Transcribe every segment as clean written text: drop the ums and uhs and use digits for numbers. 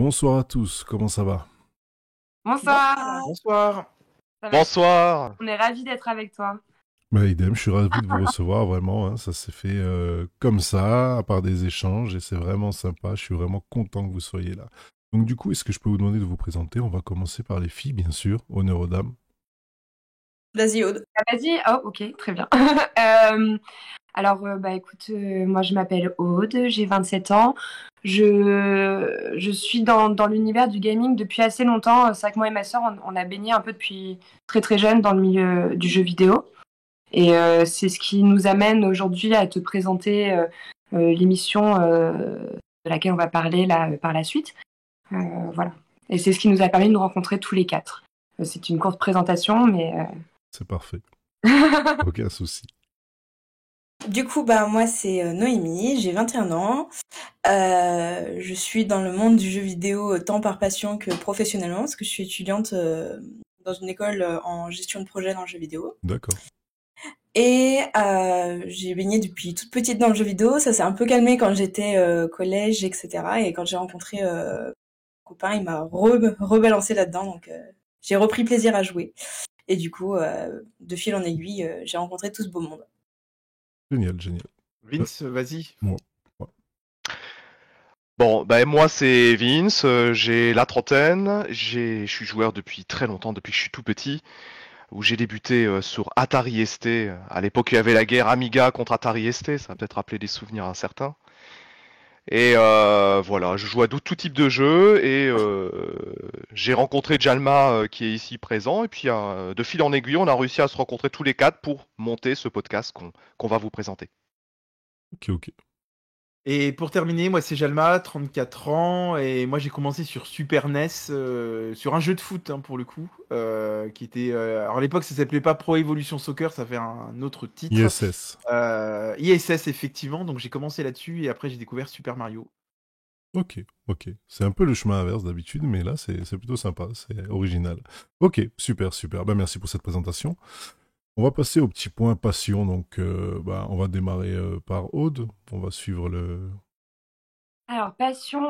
Bonsoir à tous, comment ça va? Bonsoir. Bonsoir. Ça va? Bonsoir. On est ravis d'être avec toi. Bah idem, je suis ravi de vous recevoir, vraiment, hein, ça s'est fait comme ça, à part des échanges, et c'est vraiment sympa, je suis vraiment content que vous soyez là. Donc du coup, est-ce que je peux vous demander de vous présenter? On va commencer par les filles, bien sûr, honneur aux dames. Vas-y, Aude. Vas-y. Oh, ok, très bien. Écoute, moi je m'appelle Aude, j'ai 27 ans. Je suis dans l'univers du gaming depuis assez longtemps. C'est vrai que moi et ma sœur, on a baigné un peu depuis très très jeune dans le milieu du jeu vidéo. Et c'est ce qui nous amène aujourd'hui à te présenter l'émission de laquelle on va parler là, par la suite. Voilà. Et c'est ce qui nous a permis de nous rencontrer tous les quatre. C'est une courte présentation, mais... C'est parfait, aucun souci. Du coup, moi, c'est Noémie, j'ai 21 ans. Je suis dans le monde du jeu vidéo tant par passion que professionnellement, parce que je suis étudiante dans une école en gestion de projet dans le jeu vidéo. D'accord. Et j'ai baigné depuis toute petite dans le jeu vidéo. Ça s'est un peu calmé quand j'étais collège, etc. Et quand j'ai rencontré un copain, il m'a rebalancé là-dedans. Donc, j'ai repris plaisir à jouer. Et du coup, de fil en aiguille, j'ai rencontré tout ce beau monde. Génial, génial. Vince, vas-y. Moi. Bon, moi c'est Vince, j'ai la trentaine, je suis joueur depuis très longtemps, depuis que je suis tout petit, où j'ai débuté sur Atari ST. À l'époque, il y avait la guerre Amiga contre Atari ST, ça va peut-être rappeler des souvenirs à certains. Et voilà, je joue à tout type de jeux et j'ai rencontré Jalma qui est ici présent. Et puis de fil en aiguille, on a réussi à se rencontrer tous les quatre pour monter ce podcast qu'on va vous présenter. Ok. Et pour terminer, moi c'est Jalma, 34 ans, et moi j'ai commencé sur Super NES, sur un jeu de foot pour le coup, qui était... alors à l'époque ça s'appelait pas Pro Evolution Soccer, ça fait un autre titre. ISS. ISS effectivement, donc j'ai commencé là-dessus et après j'ai découvert Super Mario. Ok. C'est un peu le chemin inverse d'habitude, mais là c'est plutôt sympa, c'est original. Ok, super. Merci pour cette présentation. On va passer au petit point passion, donc on va démarrer par Aude, on va suivre le... Alors, passion,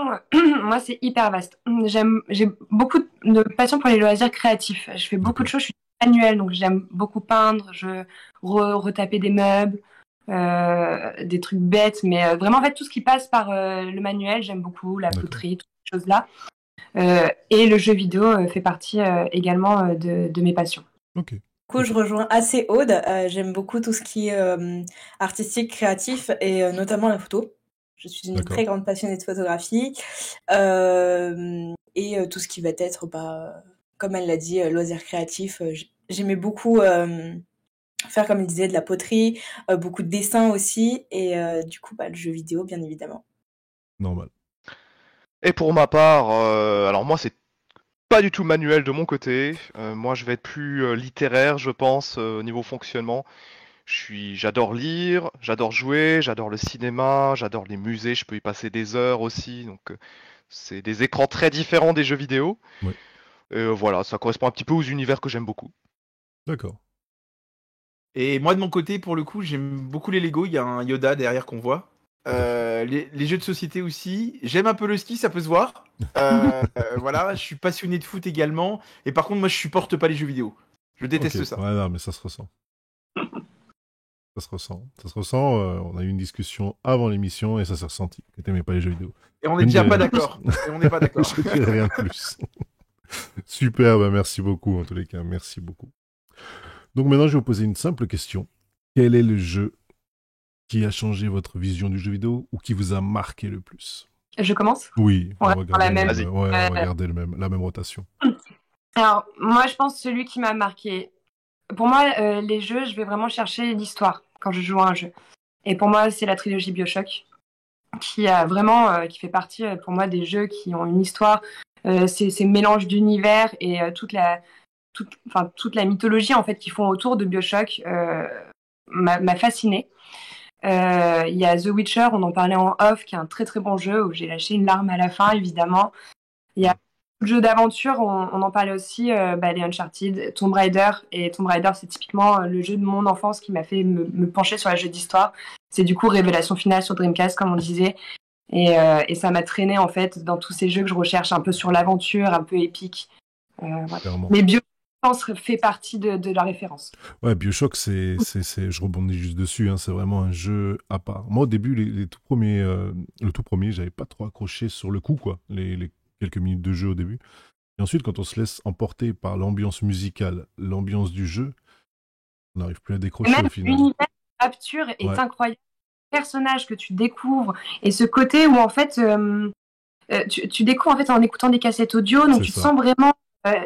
moi, c'est hyper vaste. J'ai beaucoup de passion pour les loisirs créatifs. Je fais beaucoup de choses, je suis manuelle, donc j'aime beaucoup peindre, retaper des meubles, des trucs bêtes, mais vraiment, en fait, tout ce qui passe par le manuel, j'aime beaucoup, la poterie, toutes ces choses-là. Et le jeu vidéo fait partie également de mes passions. Ok. Du coup, je rejoins assez Aude. J'aime beaucoup tout ce qui est artistique, créatif et notamment la photo. Je suis une très grande passionnée de photographie et tout ce qui va être, comme elle l'a dit, loisirs créatifs. J'aimais beaucoup faire, comme elle disait, de la poterie, beaucoup de dessins aussi et du coup, le jeu vidéo, bien évidemment. Normal. Et pour ma part, alors moi c'est pas du tout manuel de mon côté. Moi je vais être plus littéraire, je pense, au niveau fonctionnement. J'adore lire, j'adore jouer, j'adore le cinéma, j'adore les musées, je peux y passer des heures aussi. Donc c'est des écrans très différents des jeux vidéo. Oui. Et voilà, ça correspond un petit peu aux univers que j'aime beaucoup. D'accord. Et moi de mon côté, pour le coup, j'aime beaucoup les Lego, il y a un Yoda derrière qu'on voit. Les jeux de société aussi. J'aime un peu le ski, ça peut se voir. Voilà, je suis passionné de foot également. Et par contre, moi je supporte pas les jeux vidéo. Je déteste ça. Ouais, non, mais ça se ressent. Ça se ressent. On a eu une discussion avant l'émission et ça s'est ressenti que t'aimais pas les jeux vidéo. Et on n'est déjà pas d'accord. Je ne dirai rien de plus. Super, merci beaucoup en tous les cas. Merci beaucoup. Donc maintenant, je vais vous poser une simple question. Quel est le jeu qui a changé votre vision du jeu vidéo ou qui vous a marqué le plus? Je commence? Oui, on va garder la même rotation. Alors, moi, je pense celui qui m'a marqué. Pour moi, les jeux, je vais vraiment chercher l'histoire quand je joue à un jeu. Et pour moi, c'est la trilogie BioShock qui fait partie pour moi des jeux qui ont une histoire, ces mélanges d'univers et toute la mythologie en fait qu'ils font autour de BioShock m'a fascinée. Il y a The Witcher, on en parlait en off, qui est un très très bon jeu où j'ai lâché une larme à la fin, évidemment. Il y a jeux d'aventure, on en parlait aussi, les Uncharted, Tomb Raider. Et Tomb Raider, c'est typiquement le jeu de mon enfance qui m'a fait me pencher sur les jeux d'histoire. C'est du coup Révélation finale sur Dreamcast, comme on disait. Et ça m'a traîné en fait dans tous ces jeux que je recherche un peu sur l'aventure, un peu épique. Voilà. Clairement. Mais BioShock, je pense, fait partie de la référence. Ouais, BioShock, je rebondis juste dessus, hein, c'est vraiment un jeu à part. Moi, au début, les tout premiers, le tout premier, j'avais pas trop accroché sur le coup, quoi, les quelques minutes de jeu au début. Et ensuite, quand on se laisse emporter par l'ambiance musicale, l'ambiance du jeu, on n'arrive plus à Et décrocher même au final. l'univers Rapture est Ouais. incroyable. Le personnage que tu découvres et ce côté où en fait tu découvres en fait en écoutant des cassettes audio, donc C'est tu te ça. sens vraiment,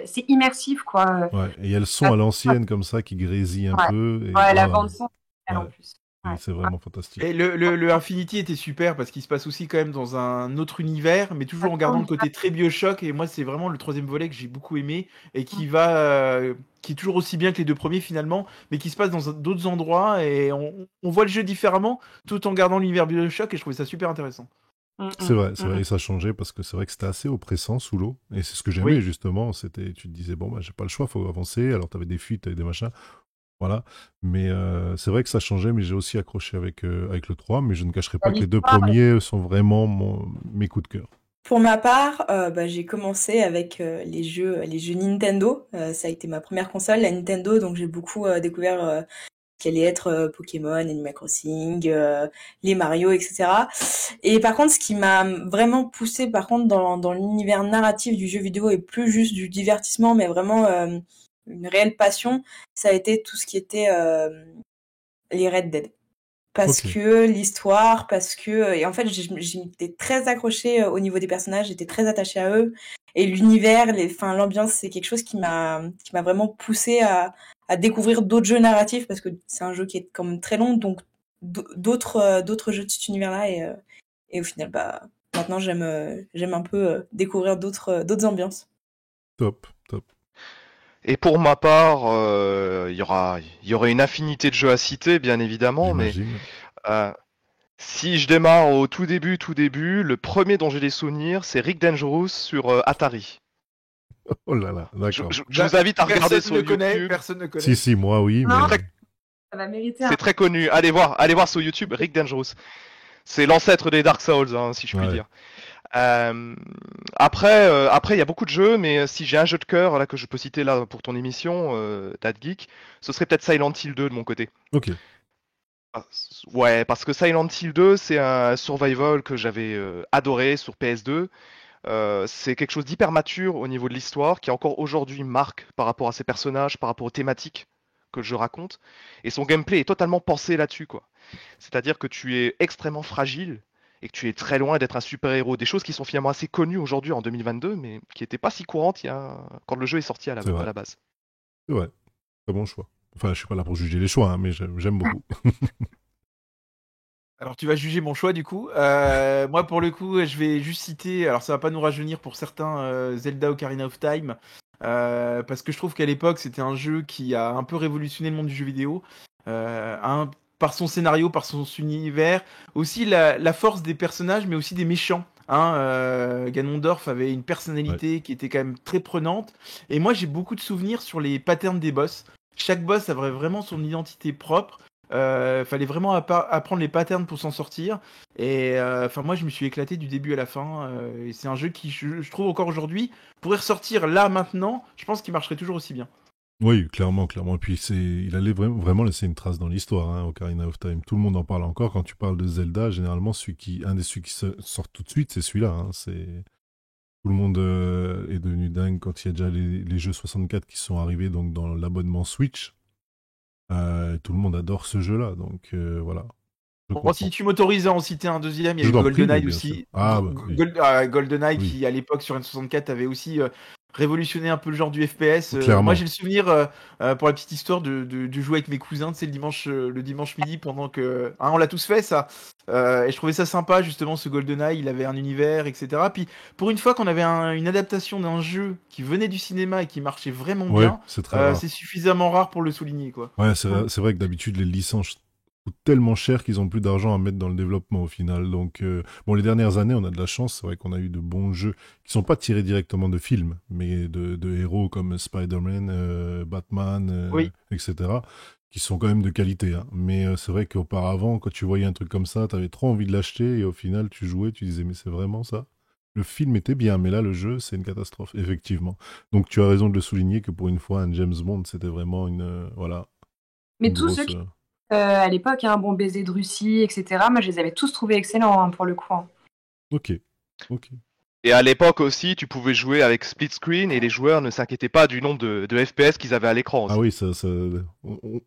c'est immersif quoi. Ouais, et il y a le son à l'ancienne comme ça qui grésille un Ouais. peu. Et, Ouais, la ouais, bande son, elle, en ouais. plus. Et Ouais. c'est vraiment fantastique. Et le Infinity était super parce qu'il se passe aussi quand même dans un autre univers, mais toujours en gardant le côté très Bioshock. Et moi, c'est vraiment le troisième volet que j'ai beaucoup aimé et qui est toujours aussi bien que les deux premiers finalement, mais qui se passe dans d'autres endroits et on voit le jeu différemment tout en gardant l'univers Bioshock. Et je trouvais ça super intéressant. C'est vrai, et ça a changé parce que c'est vrai que c'était assez oppressant sous l'eau. Et c'est ce que j'aimais Oui. justement. C'était, tu te disais, bon, bah, j'ai pas le choix, faut avancer. Alors, t'avais des fuites, t'avais des machins. Voilà. Mais c'est vrai que ça changeait, mais j'ai aussi accroché avec le 3. Mais je ne cacherai pas que les deux premiers sont vraiment mes coups de cœur. Pour ma part, j'ai commencé avec les jeux Nintendo. Ça a été ma première console, la Nintendo, donc j'ai beaucoup découvert qu'allait être Pokémon, Animal Crossing, les Mario, etc. Et par contre, ce qui m'a vraiment poussé, par contre, dans l'univers narratif du jeu vidéo et plus juste du divertissement, mais vraiment une réelle passion, ça a été tout ce qui était les Red Dead. Parce que l'histoire, et en fait, j'étais très accrochée au niveau des personnages, j'étais très attachée à eux. Et l'univers, l'ambiance, c'est quelque chose qui m'a vraiment poussée à découvrir d'autres jeux narratifs parce que c'est un jeu qui est quand même très long, donc d'autres jeux de cet univers-là. Et au final, maintenant, j'aime un peu découvrir d'autres ambiances. Top. Et pour ma part, il y aurait une infinité de jeux à citer, bien évidemment, J'imagine. mais si je démarre au tout début, le premier dont j'ai des souvenirs, c'est Rick Dangerous sur Atari. Oh là là, d'accord. Je vous invite à regarder sur YouTube. Personne ne connaît. Si, moi, oui, Non, mais... Ça va mériter. C'est très connu. Allez voir sur YouTube Rick Dangerous. C'est l'ancêtre des Dark Souls, hein, si je puis dire. Après, il y a beaucoup de jeux, mais si j'ai un jeu de cœur là que je peux citer là pour ton émission, Dad Geek, ce serait peut-être Silent Hill 2 de mon côté. Ok. Ouais, parce que Silent Hill 2, c'est un survival que j'avais adoré sur PS2. C'est quelque chose d'hyper mature au niveau de l'histoire, qui encore aujourd'hui marque par rapport à ses personnages, par rapport aux thématiques que je raconte. Et son gameplay est totalement pensé là-dessus, quoi. C'est-à-dire que tu es extrêmement fragile et que tu es très loin d'être un super-héros. Des choses qui sont finalement assez connues aujourd'hui en 2022, mais qui n'étaient pas si courantes quand le jeu est sorti à la base. C'est vrai. Très bon choix. Enfin, je suis pas là pour juger les choix, hein, mais j'aime beaucoup. Alors tu vas juger mon choix du coup. Moi pour le coup je vais juste citer, alors ça va pas nous rajeunir pour certains, Zelda Ocarina of Time, parce que je trouve qu'à l'époque c'était un jeu qui a un peu révolutionné le monde du jeu vidéo, par son scénario, par son univers, aussi la force des personnages mais aussi des méchants. Ganondorf avait une personnalité qui était quand même très prenante, et moi j'ai beaucoup de souvenirs sur les patterns des boss. Chaque boss avait vraiment son identité propre. Fallait vraiment apprendre les patterns pour s'en sortir, et moi je me suis éclaté du début à la fin, et c'est un jeu qui je trouve encore aujourd'hui pourrait ressortir là maintenant, je pense qu'il marcherait toujours aussi bien. Oui, clairement. Et puis il allait vraiment laisser une trace dans l'histoire, hein, Ocarina of Time. Tout le monde en parle encore. Quand tu parles de Zelda, généralement un des ceux qui sort tout de suite, c'est celui-là. Hein. Tout le monde est devenu dingue quand il y a déjà les jeux 64 qui sont arrivés donc dans l'abonnement Switch. Tout le monde adore ce jeu-là, donc voilà. Bon, si tu m'autorises à en citer un deuxième, il y a GoldenEye aussi. GoldenEye qui à l'époque sur N64 avait aussi révolutionné un peu le genre du FPS. Moi j'ai le souvenir, pour la petite histoire, de jouer avec mes cousins, tu sais, le dimanche midi pendant que... on l'a tous fait ça. Et je trouvais ça sympa justement, ce GoldenEye, il avait un univers, etc. Puis pour une fois qu'on avait une adaptation d'un jeu qui venait du cinéma et qui marchait vraiment bien, c'est suffisamment rare pour le souligner, quoi. Ouais, c'est vrai que d'habitude les licences coûtent tellement cher qu'ils ont plus d'argent à mettre dans le développement au final. Donc les dernières années on a de la chance, c'est vrai qu'on a eu de bons jeux qui sont pas tirés directement de films, mais de héros comme Spider-Man, Batman, etc., qui sont quand même de qualité, hein. Mais c'est vrai qu'auparavant, quand tu voyais un truc comme ça, t'avais trop envie de l'acheter et au final, tu jouais, tu disais, mais c'est vraiment ça? Le film était bien, mais là, le jeu, c'est une catastrophe, effectivement. Donc, tu as raison de le souligner que pour une fois, un James Bond, c'était vraiment voilà, Mais une tous ceux grosse. qui, à l'époque, un bon baiser de Russie, etc., moi, je les avais tous trouvés excellents, hein, pour le coup, hein. Ok, ok. Et à l'époque aussi, tu pouvais jouer avec split screen et les joueurs ne s'inquiétaient pas du nombre de FPS qu'ils avaient à l'écran Ah aussi. oui,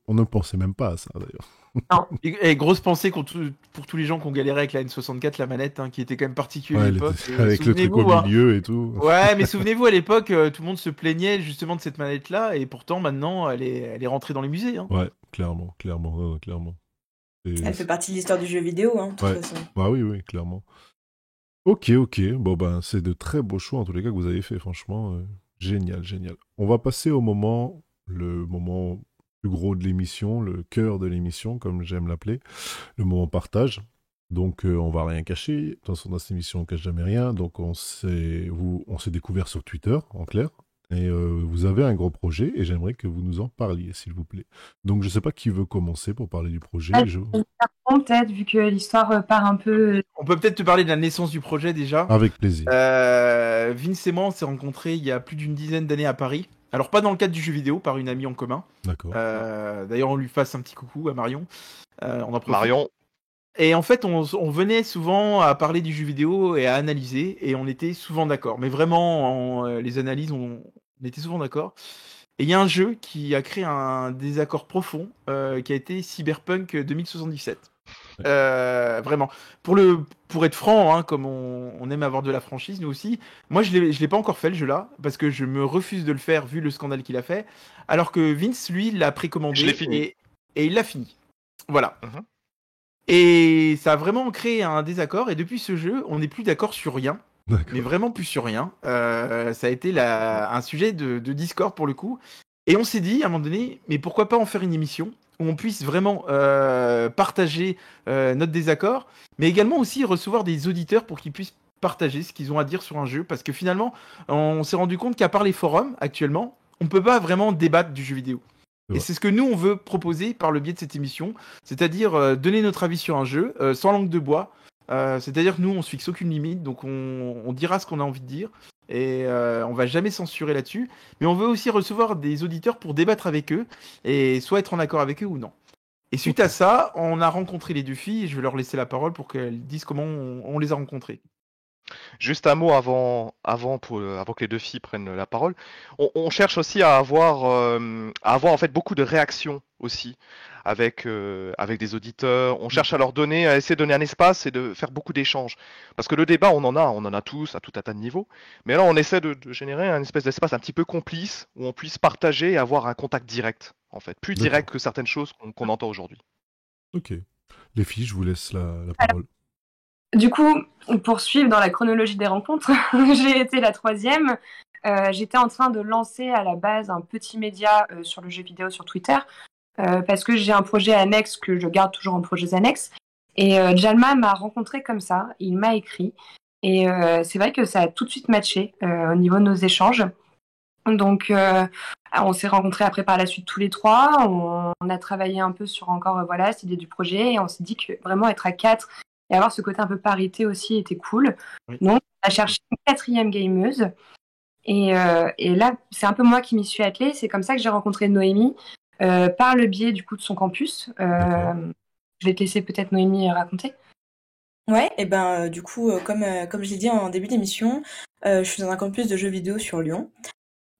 on ne pensait même pas à ça, d'ailleurs. Et grosse pensée pour tous les gens qui ont galéré avec la N64, la manette, hein, qui était quand même particulière à Ouais, l'époque. Et avec le truc au souvenez-vous, hein. milieu et tout. Ouais, mais souvenez-vous, à l'époque, tout le monde se plaignait justement de cette manette-là, et pourtant maintenant, elle est rentrée dans les musées, hein. Ouais, clairement, ouais, clairement. Elle fait partie de l'histoire du jeu vidéo, hein, de toute Ouais. façon. Bah oui, clairement. Ok, ok. Bon, ben, c'est de très beaux choix en tous les cas que vous avez fait, franchement. Génial, génial. On va passer le moment plus gros de l'émission, le cœur de l'émission, comme j'aime l'appeler, le moment partage. Donc, on va rien cacher. De toute façon, dans cette émission, on cache jamais rien. Donc, on s'est découvert sur Twitter, en clair. Et vous avez un gros projet et j'aimerais que vous nous en parliez, s'il vous plaît. Donc, je sais pas qui veut commencer pour parler du projet. Peut-être, vu que l'histoire part un peu. On peut peut-être te parler de la naissance du projet déjà. Avec plaisir. Vince et moi, on s'est rencontrés il y a plus d'une dizaine d'années à Paris. Alors, pas dans le cadre du jeu vidéo, par une amie en commun. D'accord. D'ailleurs, on lui fasse un petit coucou à Marion. On en profite. Marion, Et en fait, on venait souvent à parler du jeu vidéo et à analyser, et on était souvent d'accord. Mais vraiment, les analyses, on était souvent d'accord. Et il y a un jeu qui a créé un désaccord profond, qui a été Cyberpunk 2077. Vraiment. Pour être franc, hein, comme on aime avoir de la franchise, nous aussi, moi je l'ai pas encore fait le jeu-là, parce que je me refuse de le faire vu le scandale qu'il a fait, alors que Vince, lui, l'a précommandé Je l'ai fini. et il l'a fini. Voilà. Mhm. Et ça a vraiment créé un désaccord, et depuis ce jeu, on n'est plus d'accord sur rien, mais D'accord. vraiment plus sur rien. Ça a été un sujet de Discord pour le coup, et on s'est dit à un moment donné, mais pourquoi pas en faire une émission où on puisse vraiment partager notre désaccord, mais également aussi recevoir des auditeurs pour qu'ils puissent partager ce qu'ils ont à dire sur un jeu, parce que finalement, on s'est rendu compte qu'à part les forums, actuellement, on peut pas vraiment débattre du jeu vidéo. Et Ouais. c'est ce que nous, on veut proposer par le biais de cette émission, c'est-à-dire donner notre avis sur un jeu, sans langue de bois. C'est-à-dire que nous, on se fixe aucune limite, donc on dira ce qu'on a envie de dire, et on va jamais censurer là-dessus. Mais on veut aussi recevoir des auditeurs pour débattre avec eux, et soit être en accord avec eux ou non. Et suite à ça, on a rencontré les deux filles, et je vais leur laisser la parole pour qu'elles disent comment on les a rencontrées. juste un mot avant que les deux filles prennent la parole. On cherche aussi à avoir en fait beaucoup de réactions aussi avec des auditeurs. On cherche à essayer de donner un espace et de faire beaucoup d'échanges. Parce que le débat, on en a tous à tout un tas de niveaux. Mais là, on essaie de générer un espèce d'espace un petit peu complice où on puisse partager et avoir un contact direct, en fait, plus D'accord. direct que certaines choses qu'on entend aujourd'hui. Ok. Les filles, je vous laisse la parole. Du coup, pour suivre dans la chronologie des rencontres, j'ai été la troisième. J'étais en train de lancer à la base un petit média sur le jeu vidéo sur Twitter, parce que j'ai un projet annexe que je garde toujours en projets annexes. Et Jalma m'a rencontré comme ça, il m'a écrit. Et c'est vrai que ça a tout de suite matché au niveau de nos échanges. Donc, on s'est rencontrés après par la suite tous les trois. On a travaillé un peu sur encore cette idée du projet. Et on s'est dit que vraiment être à 4 et avoir ce côté un peu parité aussi était cool. Oui. Donc, on a cherché une 4e gameuse. Et là, c'est un peu moi qui m'y suis attelée. C'est comme ça que j'ai rencontré Noémie, par le biais du coup de son campus. Je vais te laisser peut-être Noémie raconter. Ouais, et ben du coup, comme je l'ai dit en début d'émission, je suis dans un campus de jeux vidéo sur Lyon.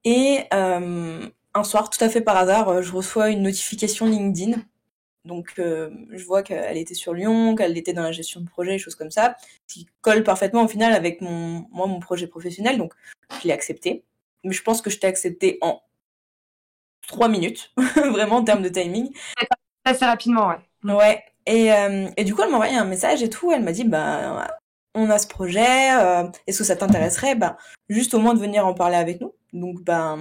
Et un soir, tout à fait par hasard, je reçois une notification LinkedIn. Donc je vois qu'elle était sur Lyon, qu'elle était dans la gestion de projet, des choses comme ça, qui collent parfaitement au final avec mon projet professionnel. Donc je l'ai accepté. Mais je pense que je t'ai accepté en 3 minutes, vraiment en termes de timing. Assez rapidement, ouais. Ouais. Et du coup, elle m'a envoyé un message et tout. Elle m'a dit, bah, on a ce projet. Est-ce que ça t'intéresserait, bah, juste au moins de venir en parler avec nous. Donc, ben,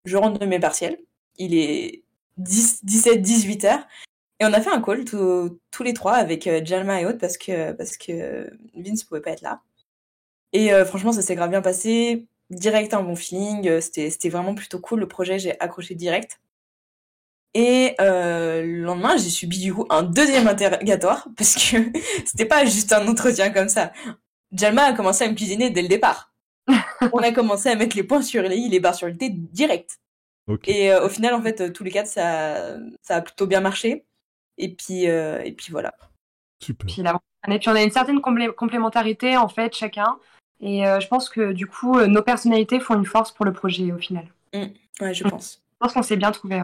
je rentre de mes partiels. Il est 17-18 heures. Et on a fait un call tous les trois avec Jalma et autres parce que Vince pouvait pas être là. Et franchement, ça s'est grave bien passé. Direct, un bon feeling. C'était vraiment plutôt cool. Le projet, j'ai accroché direct. Et le lendemain, j'ai subi du coup un deuxième interrogatoire parce que c'était pas juste un entretien comme ça. Jalma a commencé à me cuisiner dès le départ. On a commencé à mettre les points sur les i, les barres sur le t direct. Okay. Et au final, en fait, tous les quatre, ça a plutôt bien marché. Et puis voilà. Super. Puis on a une certaine complémentarité en fait chacun. Et je pense que du coup, nos personnalités font une force pour le projet au final. Ouais, je pense. Je pense qu'on s'est bien trouvé.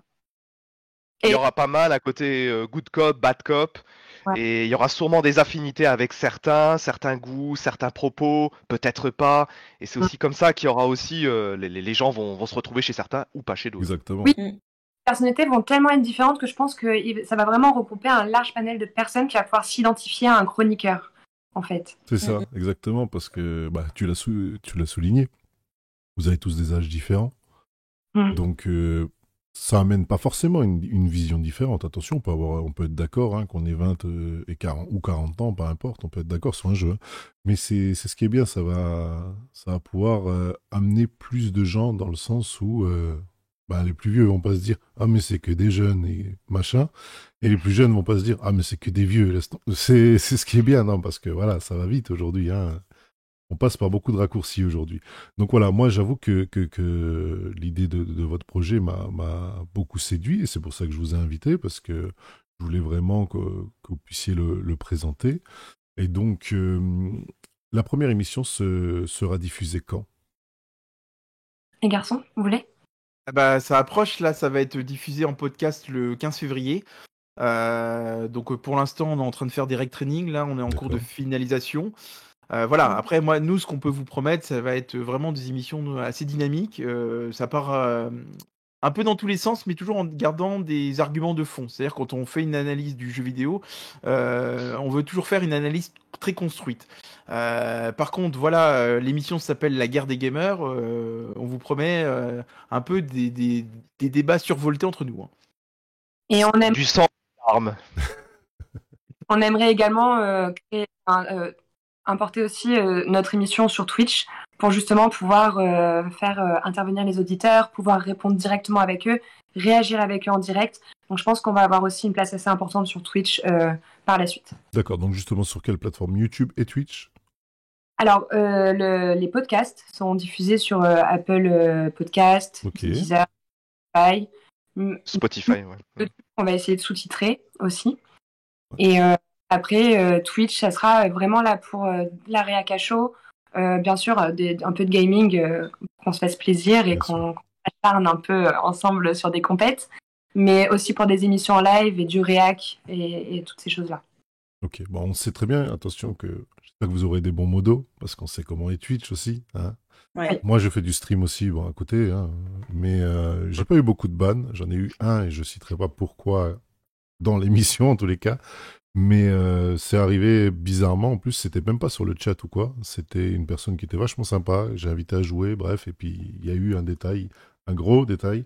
Il y aura pas mal à côté good cop, bad cop. Ouais. Et il y aura sûrement des affinités avec certains goûts, certains propos, peut-être pas. Et c'est aussi comme ça qu'il y aura aussi, les gens vont se retrouver chez certains ou pas chez d'autres. Exactement. Oui. Les personnalités vont tellement être différentes que je pense que ça va vraiment regrouper un large panel de personnes qui va pouvoir s'identifier à un chroniqueur, en fait. C'est ça, exactement, parce que tu l'as souligné. Vous avez tous des âges différents. Donc, ça amène pas forcément une vision différente. Attention, on peut être d'accord qu'on ait 20 et 40 ou 40 ans, peu importe, on peut être d'accord sur un jeu. Mais c'est ce qui est bien, ça va pouvoir amener plus de gens dans le sens où les plus vieux vont pas se dire « Ah, mais c'est que des jeunes et machin », et les plus jeunes vont pas se dire « Ah, mais c'est que des vieux ». C'est ce qui est bien, non, parce que voilà, ça va vite aujourd'hui, On passe par beaucoup de raccourcis aujourd'hui. Donc voilà, moi j'avoue que l'idée de votre projet m'a beaucoup séduit et c'est pour ça que je vous ai invité parce que je voulais vraiment que vous puissiez le présenter. Et donc, la première émission sera diffusée quand ? Les garçons, vous voulez ? Ça approche, là, ça va être diffusé en podcast le 15 février. Donc pour l'instant, on est en train de faire des rec training, là, on est en cours de finalisation. Voilà, après, nous, ce qu'on peut vous promettre, ça va être vraiment des émissions assez dynamiques. Ça part un peu dans tous les sens, mais toujours en gardant des arguments de fond. C'est-à-dire, quand on fait une analyse du jeu vidéo, on veut toujours faire une analyse très construite. Par contre, voilà, l'émission s'appelle La guerre des gamers. On vous promet un peu des débats survoltés entre nous. Et on aime du sang d'armes. On aimerait également importer aussi notre émission sur Twitch pour justement pouvoir faire intervenir les auditeurs, pouvoir répondre directement avec eux, réagir avec eux en direct. Donc je pense qu'on va avoir aussi une place assez importante sur Twitch par la suite. D'accord, donc justement sur quelle plateforme ? YouTube et Twitch ? Alors les podcasts sont diffusés sur Apple Podcast, Deezer, Spotify, ouais. On va essayer de sous-titrer aussi. Et après, Twitch, ça sera vraiment là pour la réac à chaud. Bien sûr, un peu de gaming, qu'on se fasse plaisir et qu'on parle un peu ensemble sur des compètes. Mais aussi pour des émissions en live et du réac et toutes ces choses-là. Ok, on sait très bien, attention, j'espère que vous aurez des bons modos, parce qu'on sait comment est Twitch aussi. Ouais. Moi, je fais du stream aussi, à côté, mais j'ai pas eu beaucoup de bans. J'en ai eu un, et je citerai pas pourquoi dans l'émission, en tous les cas. Mais c'est arrivé bizarrement. En plus, c'était même pas sur le chat ou quoi. C'était une personne qui était vachement sympa. J'ai invité à jouer, bref. Et puis, il y a eu un gros détail,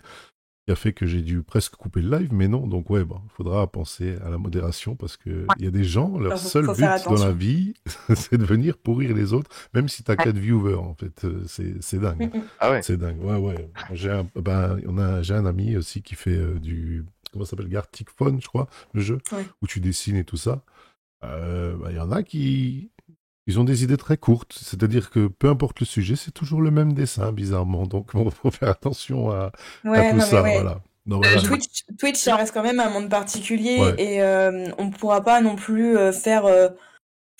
qui a fait que j'ai dû presque couper le live. Mais non, donc ouais, il faudra penser à la modération parce que il y a des gens, leur seul but dans la vie, c'est de venir pourrir les autres, même si t'as 4 viewers, en fait. C'est dingue. Ah ouais. C'est dingue, ouais. J'ai un ami aussi qui fait du... Comment ça s'appelle ? Gartic Phone, je crois, le jeu, où tu dessines et tout ça. Il y en a qui... Ils ont des idées très courtes, c'est-à-dire que peu importe le sujet, c'est toujours le même dessin, bizarrement. Donc, il faut faire attention à tout ça, voilà. Donc, voilà. Twitch, ça reste quand même un monde particulier et on pourra pas non plus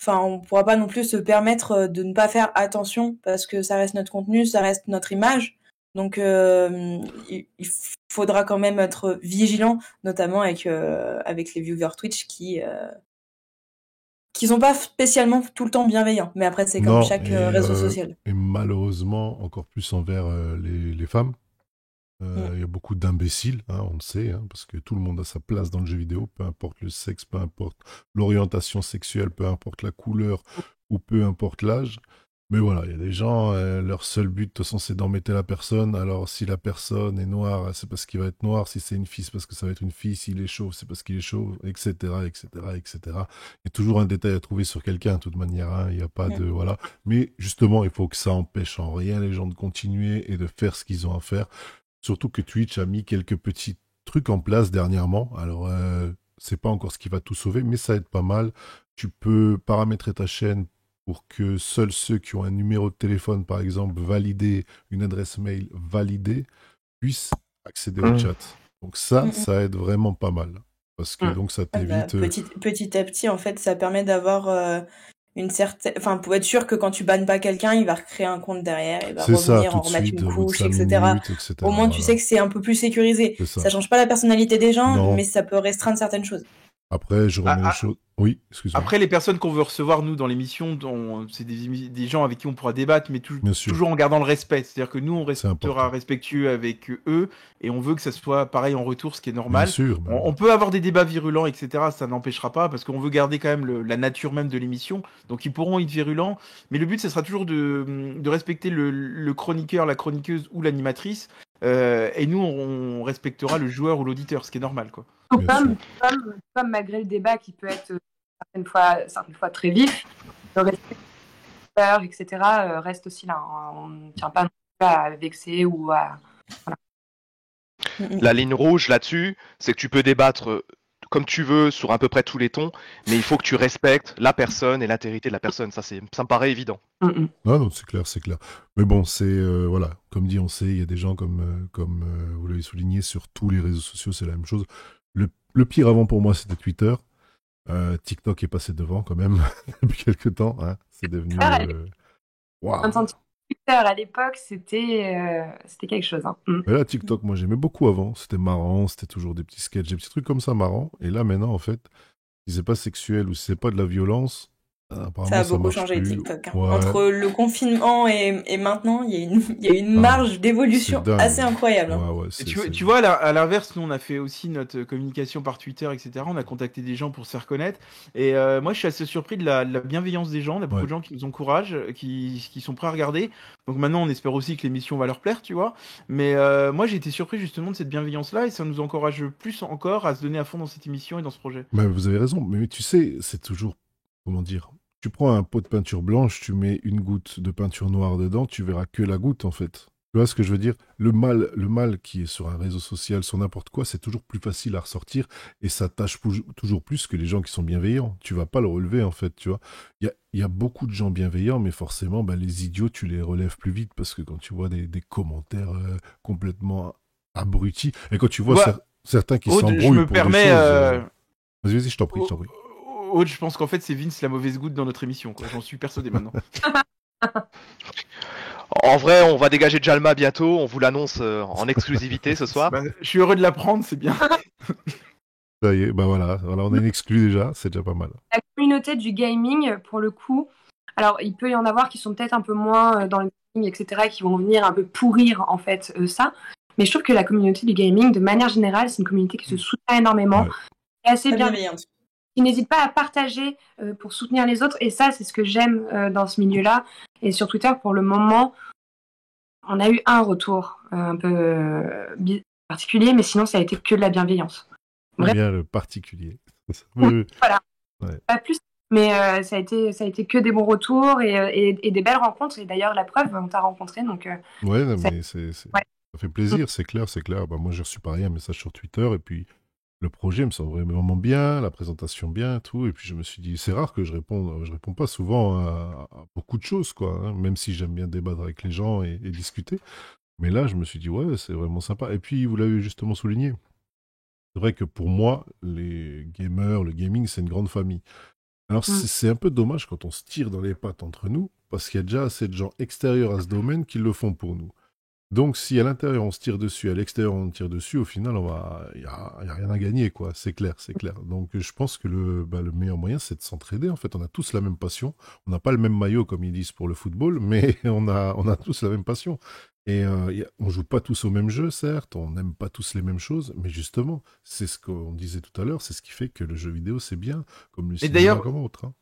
on pourra pas non plus se permettre de ne pas faire attention parce que ça reste notre contenu, ça reste notre image. Donc, il faudra quand même être vigilant, notamment avec les viewers Twitch qui sont pas spécialement tout le temps bienveillants. Mais après, c'est comme chaque réseau social. Et malheureusement, encore plus envers les femmes. Il y a beaucoup d'imbéciles, on le sait, parce que tout le monde a sa place dans le jeu vidéo, peu importe le sexe, peu importe l'orientation sexuelle, peu importe la couleur ou peu importe l'âge. Mais voilà, il y a des gens, leur seul but, de toute façon, c'est d'embêter la personne. Alors, si la personne est noire, c'est parce qu'il va être noir. Si c'est une fille, c'est parce que ça va être une fille. S'il est chauve, c'est parce qu'il est chauve, etc., etc., etc. Il y a toujours un détail à trouver sur quelqu'un, de toute manière. Il n'y a pas de... Voilà. Mais justement, il faut que ça empêche en rien les gens de continuer et de faire ce qu'ils ont à faire. Surtout que Twitch a mis quelques petits trucs en place dernièrement. Alors, c'est pas encore ce qui va tout sauver, mais ça aide pas mal. Tu peux paramétrer ta chaîne pour que seuls ceux qui ont un numéro de téléphone, par exemple, validé, une adresse mail validée, puissent accéder au chat. Donc ça aide vraiment pas mal. Parce que donc ça t'évite... Petit à petit, en fait, ça permet d'avoir une certaine... Enfin, pour être sûr que quand tu bannes pas quelqu'un, il va recréer un compte derrière, il va C'est ça, revenir, tout en de remettre suite, une au bout de couche, 5 etc. minutes, etc. Au moins, tu sais que c'est un peu plus sécurisé. C'est ça. Ça change pas la personnalité des gens, Non. mais ça peut restreindre certaines choses. Après, je remets les choses... Oui, excuse-moi. Après, les personnes qu'on veut recevoir, nous, dans l'émission, c'est des gens avec qui on pourra débattre, mais Bien sûr. toujours en gardant le respect. C'est-à-dire que nous, on C'est restera important. respectueux avec eux, et on veut que ça soit pareil en retour, ce qui est Bien normal. sûr. On peut avoir des débats virulents, etc. Ça n'empêchera pas, parce qu'on veut garder quand même la nature même de l'émission. Donc, ils pourront être virulents. Mais le but, ce sera toujours de respecter le chroniqueur, la chroniqueuse ou l'animatrice. Et nous, on respectera le joueur ou l'auditeur, ce qui est normal, quoi. Comme malgré le débat qui peut être certaines fois très vif, le respect des auditeurs, etc., reste aussi là. On ne tient pas non plus à vexer ou à... Voilà. La ligne rouge là-dessus, c'est que tu peux débattre comme tu veux sur à peu près tous les tons, mais il faut que tu respectes la personne et l'intégrité de la personne. Ça me paraît évident. Non, c'est clair, c'est clair. Mais bon, c'est voilà, comme dit, on sait, il y a des gens comme vous l'avez souligné sur tous les réseaux sociaux, c'est la même chose. Le pire avant pour moi, c'était Twitter. TikTok est passé devant quand même depuis quelques temps. Hein. C'est devenu. Waouh. Twitter à l'époque, c'était quelque chose. Hein. Mais là, TikTok, moi j'aimais beaucoup avant. C'était marrant, c'était toujours des petits sketchs, des petits trucs comme ça marrants. Et là, maintenant, en fait, si c'est pas sexuel ou si c'est pas de la violence, apparemment Ça a ça beaucoup marche changé plus. TikTok. Hein. Ouais. Entre le confinement et maintenant, il y a une marge d'évolution c'est dingue. assez incroyable. Hein. Ouais, Et tu vois, à l'inverse, nous on a fait aussi notre communication par Twitter, etc. On a contacté des gens pour se faire connaître. Et moi, je suis assez surpris de la bienveillance des gens. Il y a beaucoup de gens qui nous encouragent, qui sont prêts à regarder. Donc maintenant, on espère aussi que l'émission va leur plaire, tu vois. Mais moi, j'ai été surpris justement de cette bienveillance-là et ça nous encourage plus encore à se donner à fond dans cette émission et dans ce projet. Mais vous avez raison. Mais tu sais, c'est toujours, comment dire, tu prends un pot de peinture blanche, tu mets une goutte de peinture noire dedans, tu verras que la goutte en fait. Tu vois ce que je veux dire? Le mal qui est sur un réseau social, sur n'importe quoi, c'est toujours plus facile à ressortir et ça tâche toujours plus que les gens qui sont bienveillants. Tu vas pas le relever en fait, tu vois. Il y a beaucoup de gens bienveillants, mais forcément, les idiots, tu les relèves plus vite parce que quand tu vois des commentaires complètement abrutis et quand tu vois certains qui s'embrouillent pour des choses... Vas-y, je t'en prie. Aude, je pense qu'en fait, c'est Vince la mauvaise goutte dans notre émission, quoi. J'en suis persuadé maintenant. En vrai, on va dégager Jalma bientôt. On vous l'annonce en exclusivité ce soir. Je suis heureux de l'apprendre, c'est bien. Ça y est, voilà, on a une exclue déjà, c'est déjà pas mal. La communauté du gaming, pour le coup, alors il peut y en avoir qui sont peut-être un peu moins dans le gaming, etc., qui vont venir un peu pourrir en fait ça. Mais je trouve que la communauté du gaming, de manière générale, c'est une communauté qui se soutient énormément, et assez bienveillante. Qui n'hésite pas à partager pour soutenir les autres. Et ça, c'est ce que j'aime dans ce milieu-là. Et sur Twitter, pour le moment, on a eu un retour un peu particulier, mais sinon, ça a été que de la bienveillance. Bien le particulier. Voilà. Ouais. Pas plus. Mais ça a été que des bons retours et des belles rencontres. Et d'ailleurs, la preuve, on t'a rencontré. Donc, ouais, non, mais ça fait plaisir, c'est clair. Moi, j'ai reçu pareil un message sur Twitter et puis le projet me semblait vraiment bien, la présentation bien, tout. Et puis je me suis dit, c'est rare que je réponds pas souvent à beaucoup de choses, quoi. Hein, même si j'aime bien débattre avec les gens et discuter. Mais là, je me suis dit, ouais, c'est vraiment sympa. Et puis, vous l'avez justement souligné. C'est vrai que pour moi, les gamers, le gaming, c'est une grande famille. Alors, c'est un peu dommage quand on se tire dans les pattes entre nous, parce qu'il y a déjà assez de gens extérieurs à ce domaine qui le font pour nous. Donc, si à l'intérieur on se tire dessus, à l'extérieur on tire dessus, au final, il y a rien à gagner, quoi. C'est clair. Donc, je pense que le meilleur moyen, c'est de s'entraider. En fait, on a tous la même passion. On n'a pas le même maillot, comme ils disent pour le football, mais on a tous la même passion. Et on joue pas tous au même jeu, certes. On n'aime pas tous les mêmes choses, mais justement, c'est ce qu'on disait tout à l'heure. C'est ce qui fait que le jeu vidéo, c'est bien, comme le cinéma, comme autre. Hein.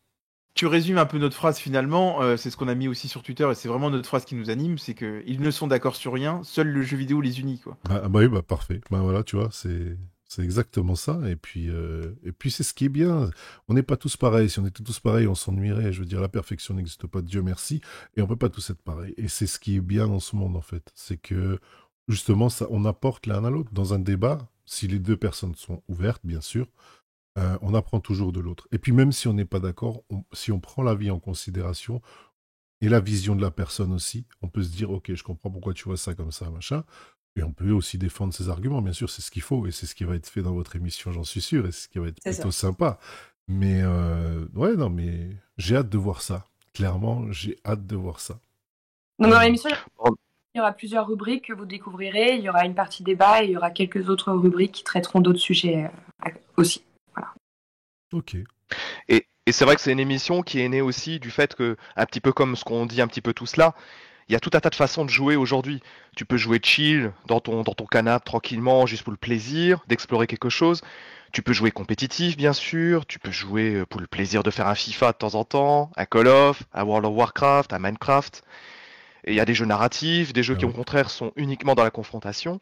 Tu résumes un peu notre phrase finalement, c'est ce qu'on a mis aussi sur Twitter et c'est vraiment notre phrase qui nous anime, c'est qu'ils ne sont d'accord sur rien, seul le jeu vidéo les unit, quoi. Oui, parfait. Voilà, tu vois, c'est exactement ça. Et puis c'est ce qui est bien. On n'est pas tous pareils. Si on était tous pareils, on s'ennuierait. Je veux dire, la perfection n'existe pas, Dieu merci. Et on peut pas tous être pareils. Et c'est ce qui est bien dans ce monde, en fait. C'est que, justement, on apporte l'un à l'autre dans un débat. si les deux personnes sont ouvertes, bien sûr, on apprend toujours de l'autre. Et puis même si on n'est pas d'accord, si on prend l'avis en considération et la vision de la personne aussi, on peut se dire, ok, je comprends pourquoi tu vois ça comme ça, machin. Et on peut aussi défendre ses arguments, bien sûr, c'est ce qu'il faut, et c'est ce qui va être fait dans votre émission, j'en suis sûr, et c'est ce qui va être C'est plutôt ça. sympa. Mais ouais, non, mais j'ai hâte de voir ça. Clairement, j'ai hâte de voir ça. Donc dans l'émission, il y aura plusieurs rubriques que vous découvrirez. Il y aura une partie débat et il y aura quelques autres rubriques qui traiteront d'autres sujets aussi. Voilà. Ok. Et c'est vrai que c'est une émission qui est née aussi du fait que, un petit peu comme ce qu'on dit un petit peu tous là, il y a tout un tas de façons de jouer aujourd'hui. Tu peux jouer chill, dans ton canapé, tranquillement, juste pour le plaisir d'explorer quelque chose. Tu peux jouer compétitif, bien sûr. Tu peux jouer pour le plaisir de faire un FIFA de temps en temps, un Call of, un World of Warcraft, un Minecraft. Et il y a des jeux narratifs, des jeux qui, au contraire, sont uniquement dans la confrontation.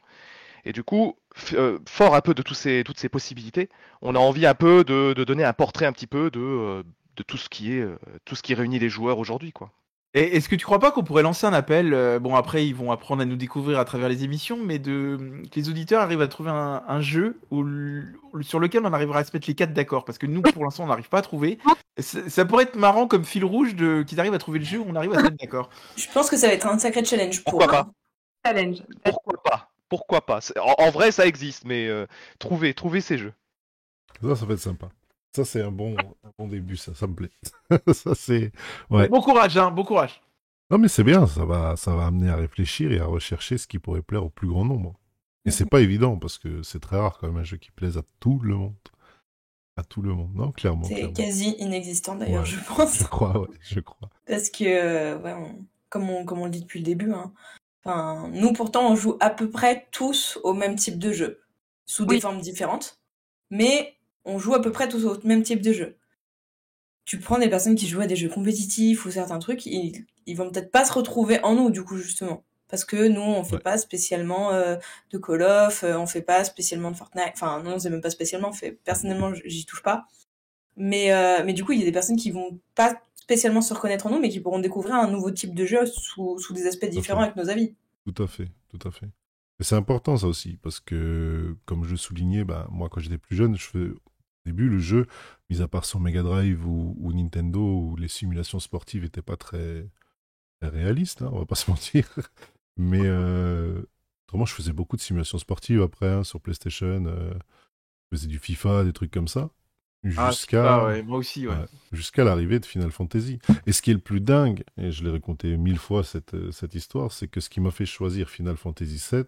Et du coup, fort un peu de toutes ces possibilités, on a envie un peu de donner un portrait un petit peu de tout ce qui réunit les joueurs aujourd'hui, quoi. Et est-ce que tu crois pas qu'on pourrait lancer un appel bon, après, ils vont apprendre à nous découvrir à travers les émissions, mais que les auditeurs arrivent à trouver un jeu sur lequel on arrivera à se mettre les 4 d'accord. Parce que nous, pour l'instant, on n'arrive pas à trouver. Ça pourrait être marrant comme fil rouge qu'ils arrivent à trouver le jeu où on arrive à se mettre d'accord. Je pense que ça va être un sacré challenge pour Pourquoi eux. pas? Challenge. Pourquoi pas? En vrai, ça existe, mais trouver ces jeux. Ça va être sympa. Ça, c'est un bon début, ça me plaît. Ça, c'est... Ouais. Bon courage, hein, bon courage. Non, mais c'est bien, ça va amener à réfléchir et à rechercher ce qui pourrait plaire au plus grand nombre. Et c'est pas évident, parce que c'est très rare quand même un jeu qui plaise à tout le monde. À tout le monde, non, clairement. C'est quasi inexistant d'ailleurs, Ouais, je pense. je crois. Parce que, comme on le dit depuis le début, hein, nous pourtant on joue à peu près tous au même type de jeu, sous des formes différentes, mais on joue à peu près tous au même type de jeu. Tu prends des personnes qui jouent à des jeux compétitifs ou certains trucs, ils vont peut-être pas se retrouver en nous, du coup, justement. Parce que nous, on fait pas spécialement de Call of, on fait pas spécialement de Fortnite. Enfin, non, c'est même pas spécialement. Personnellement, j'y touche pas. Mais du coup, il y a des personnes qui vont pas spécialement se reconnaître en nous, mais qui pourront découvrir un nouveau type de jeu sous des aspects différents avec nos avis. Tout à fait. Et c'est important, ça aussi, parce que, comme je soulignais, moi, quand j'étais plus jeune, au début, le jeu, mis à part sur Mega Drive ou Nintendo, où les simulations sportives n'étaient pas très réalistes, hein, on va pas se mentir. Mais autrement, je faisais beaucoup de simulations sportives après, hein, sur PlayStation. Je faisais du FIFA, des trucs comme ça. Moi aussi, ouais. Jusqu'à l'arrivée de Final Fantasy. Et ce qui est le plus dingue, et je l'ai raconté 1000 fois cette histoire, c'est que ce qui m'a fait choisir Final Fantasy VII,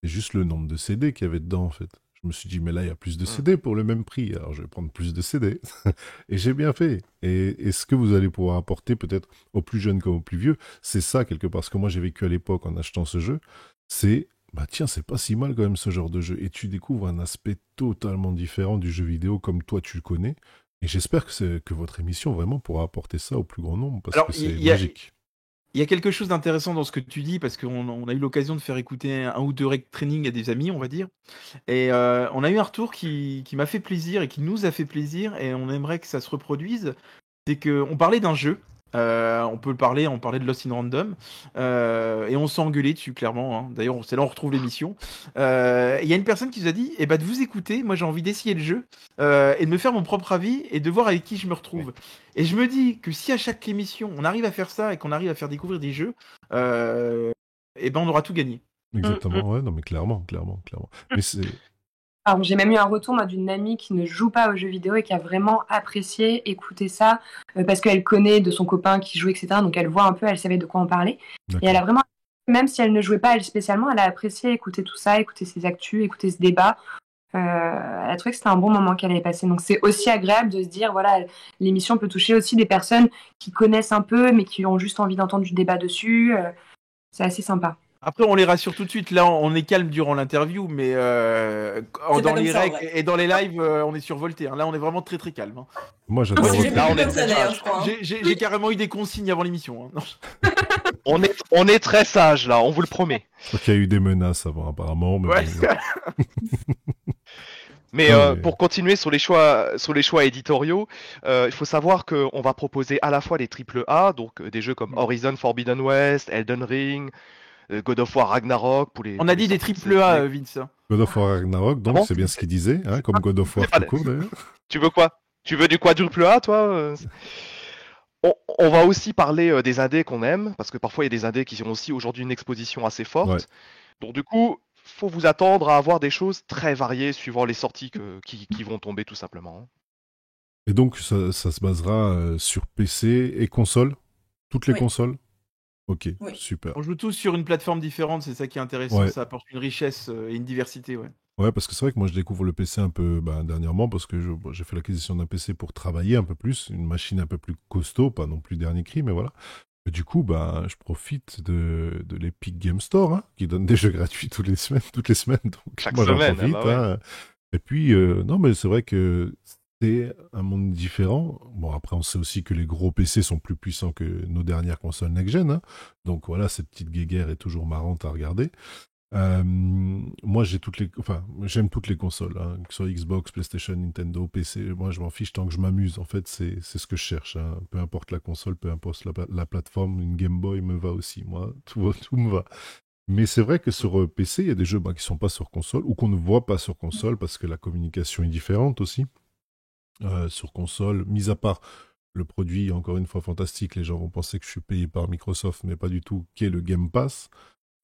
c'est juste le nombre de CD qu'il y avait dedans, en fait. Je me suis dit, mais là, il y a plus de CD pour le même prix, alors je vais prendre plus de CD. Et j'ai bien fait. Et ce que vous allez pouvoir apporter, peut-être aux plus jeunes comme aux plus vieux, c'est ça, quelque part. Ce que moi, j'ai vécu à l'époque en achetant ce jeu, c'est, tiens, c'est pas si mal quand même ce genre de jeu. Et tu découvres un aspect totalement différent du jeu vidéo comme toi, tu le connais. Et j'espère que votre émission, vraiment, pourra apporter ça au plus grand nombre, parce que c'est magique. Il y a quelque chose d'intéressant dans ce que tu dis, parce qu'on a eu l'occasion de faire écouter un ou deux rec training à des amis, on va dire. Et on a eu un retour qui m'a fait plaisir et qui nous a fait plaisir, et on aimerait que ça se reproduise. C'est qu'on parlait d'un jeu, on parlait de Lost in Random, et on s'est engueulé dessus, clairement. Hein. D'ailleurs, c'est là où on retrouve l'émission. Il y a une personne qui nous a dit, de vous écouter, moi j'ai envie d'essayer le jeu, et de me faire mon propre avis, et de voir avec qui je me retrouve. Ouais. Et je me dis que si à chaque émission, on arrive à faire ça, et qu'on arrive à faire découvrir des jeux, on aura tout gagné. Exactement, ouais, non mais clairement. Mais c'est... Alors, j'ai même eu un retour d'une amie qui ne joue pas aux jeux vidéo et qui a vraiment apprécié écouter ça parce qu'elle connaît de son copain qui joue, etc. Donc elle voit un peu, elle savait de quoi on parlait. D'accord. Et elle a vraiment, même si elle ne jouait pas elle spécialement, elle a apprécié écouter tout ça, écouter ces actus, écouter ce débat. Elle a trouvé que c'était un bon moment qu'elle avait passé. Donc c'est aussi agréable de se dire, voilà, l'émission peut toucher aussi des personnes qui connaissent un peu mais qui ont juste envie d'entendre du débat dessus. C'est assez sympa. Après, on les rassure tout de suite. Là, on est calme durant l'interview, mais dans les règles et dans les lives, on est survolté. Hein. Là, on est vraiment très très calme. Hein. Moi, j'adore. J'ai carrément eu des consignes avant l'émission. Hein. On est très sage là, on vous le promet. Donc, il y a eu des menaces avant, apparemment. Mais ouais. Mais pour continuer sur les choix éditoriaux, il faut savoir qu'on va proposer à la fois les AAA, donc des jeux comme Horizon Forbidden West, Elden Ring, God of War Ragnarok pour les. On pour a les dit des sorties triple A, de- Vince. God of War Ragnarok, donc Ah bon c'est bien ce qu'il disait, hein, comme God of War C'est pas tout court d'ailleurs. Tu veux quoi? Tu veux du quadruple A, toi? On va aussi parler des indés qu'on aime, parce que parfois il y a des indés qui ont aussi aujourd'hui une exposition assez forte. Ouais. Donc du coup, faut vous attendre à avoir des choses très variées suivant les sorties qui vont tomber tout simplement, hein. Et donc ça se basera sur PC et console, toutes les Oui. consoles. Ok, Oui. super. On joue tous sur une plateforme différente, c'est ça qui est intéressant. Ouais. Ça apporte une richesse et une diversité, ouais. Ouais, parce que c'est vrai que moi je découvre le PC un peu dernièrement parce que j'ai fait l'acquisition d'un PC pour travailler un peu plus, une machine un peu plus costaud, pas non plus dernier cri, mais voilà. Et du coup, je profite de l'Epic Game Store, hein, qui donne des jeux gratuits toutes les semaines. Donc Chaque moi j'en semaine, profite. ah bah ouais. Hein. Et puis, non, mais c'est vrai que c'est un monde différent. Bon, après, on sait aussi que les gros PC sont plus puissants que nos dernières consoles next-gen. Hein. Donc voilà, cette petite guéguerre est toujours marrante à regarder. Moi, j'aime toutes les consoles, hein, que ce soit Xbox, PlayStation, Nintendo, PC. Moi, je m'en fiche tant que je m'amuse. En fait, c'est ce que je cherche. Hein. Peu importe la console, peu importe la plateforme, une Game Boy me va aussi. Moi, tout me va. Mais c'est vrai que sur PC, il y a des jeux qui sont pas sur console ou qu'on ne voit pas sur console parce que la communication est différente aussi. Sur console, mis à part le produit, encore une fois fantastique, les gens vont penser que je suis payé par Microsoft, mais pas du tout, qui est le Game Pass,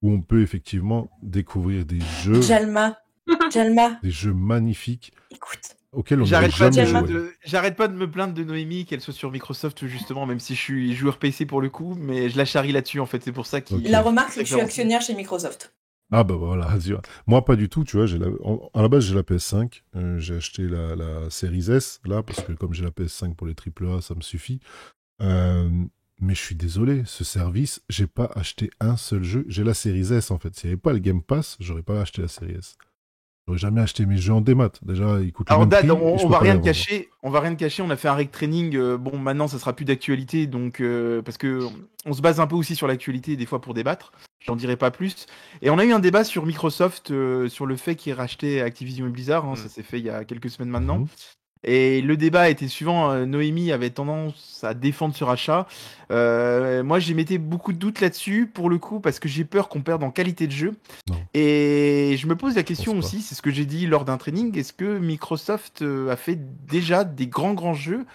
où on peut effectivement découvrir des jeux, Jalma, des jeux magnifiques écoute. auxquels on n'aurait jamais joué. J'arrête pas de me plaindre de Noémie qu'elle soit sur Microsoft justement, même si je suis joueur PC pour le coup, mais je la charrie là-dessus en fait, c'est pour ça qu'il. Ok. La remarque, c'est que je suis actionnaire chez Microsoft. Ah bah voilà, tu vois. Moi pas du tout, tu vois, à la base j'ai la PS5, j'ai acheté la Series S, là, parce que comme j'ai la PS5 pour les AAA, ça me suffit. Mais je suis désolé, ce service, j'ai pas acheté un seul jeu, j'ai la Series S en fait. S'il n'y avait pas le Game Pass, j'aurais pas acheté la Series S. J'aurais jamais acheté mes jeux en démat. Déjà, ils coûtent le Alors même Dad, prix. on va rien te cacher, on a fait un rec training, bon maintenant ça sera plus d'actualité, donc parce que on se base un peu aussi sur l'actualité des fois pour débattre, j'en dirai pas plus. Et on a eu un débat sur Microsoft, sur le fait qu'ils rachetaient Activision et Blizzard, hein, ça s'est fait il y a quelques semaines maintenant. Et le débat était suivant, Noémie avait tendance à défendre ce rachat. Moi, j'y mettais beaucoup de doutes là-dessus, pour le coup, parce que j'ai peur qu'on perde en qualité de jeu. Non. Et je me pose la question pense aussi, c'est ce que j'ai dit lors d'un training, est-ce que Microsoft a fait déjà des grands jeux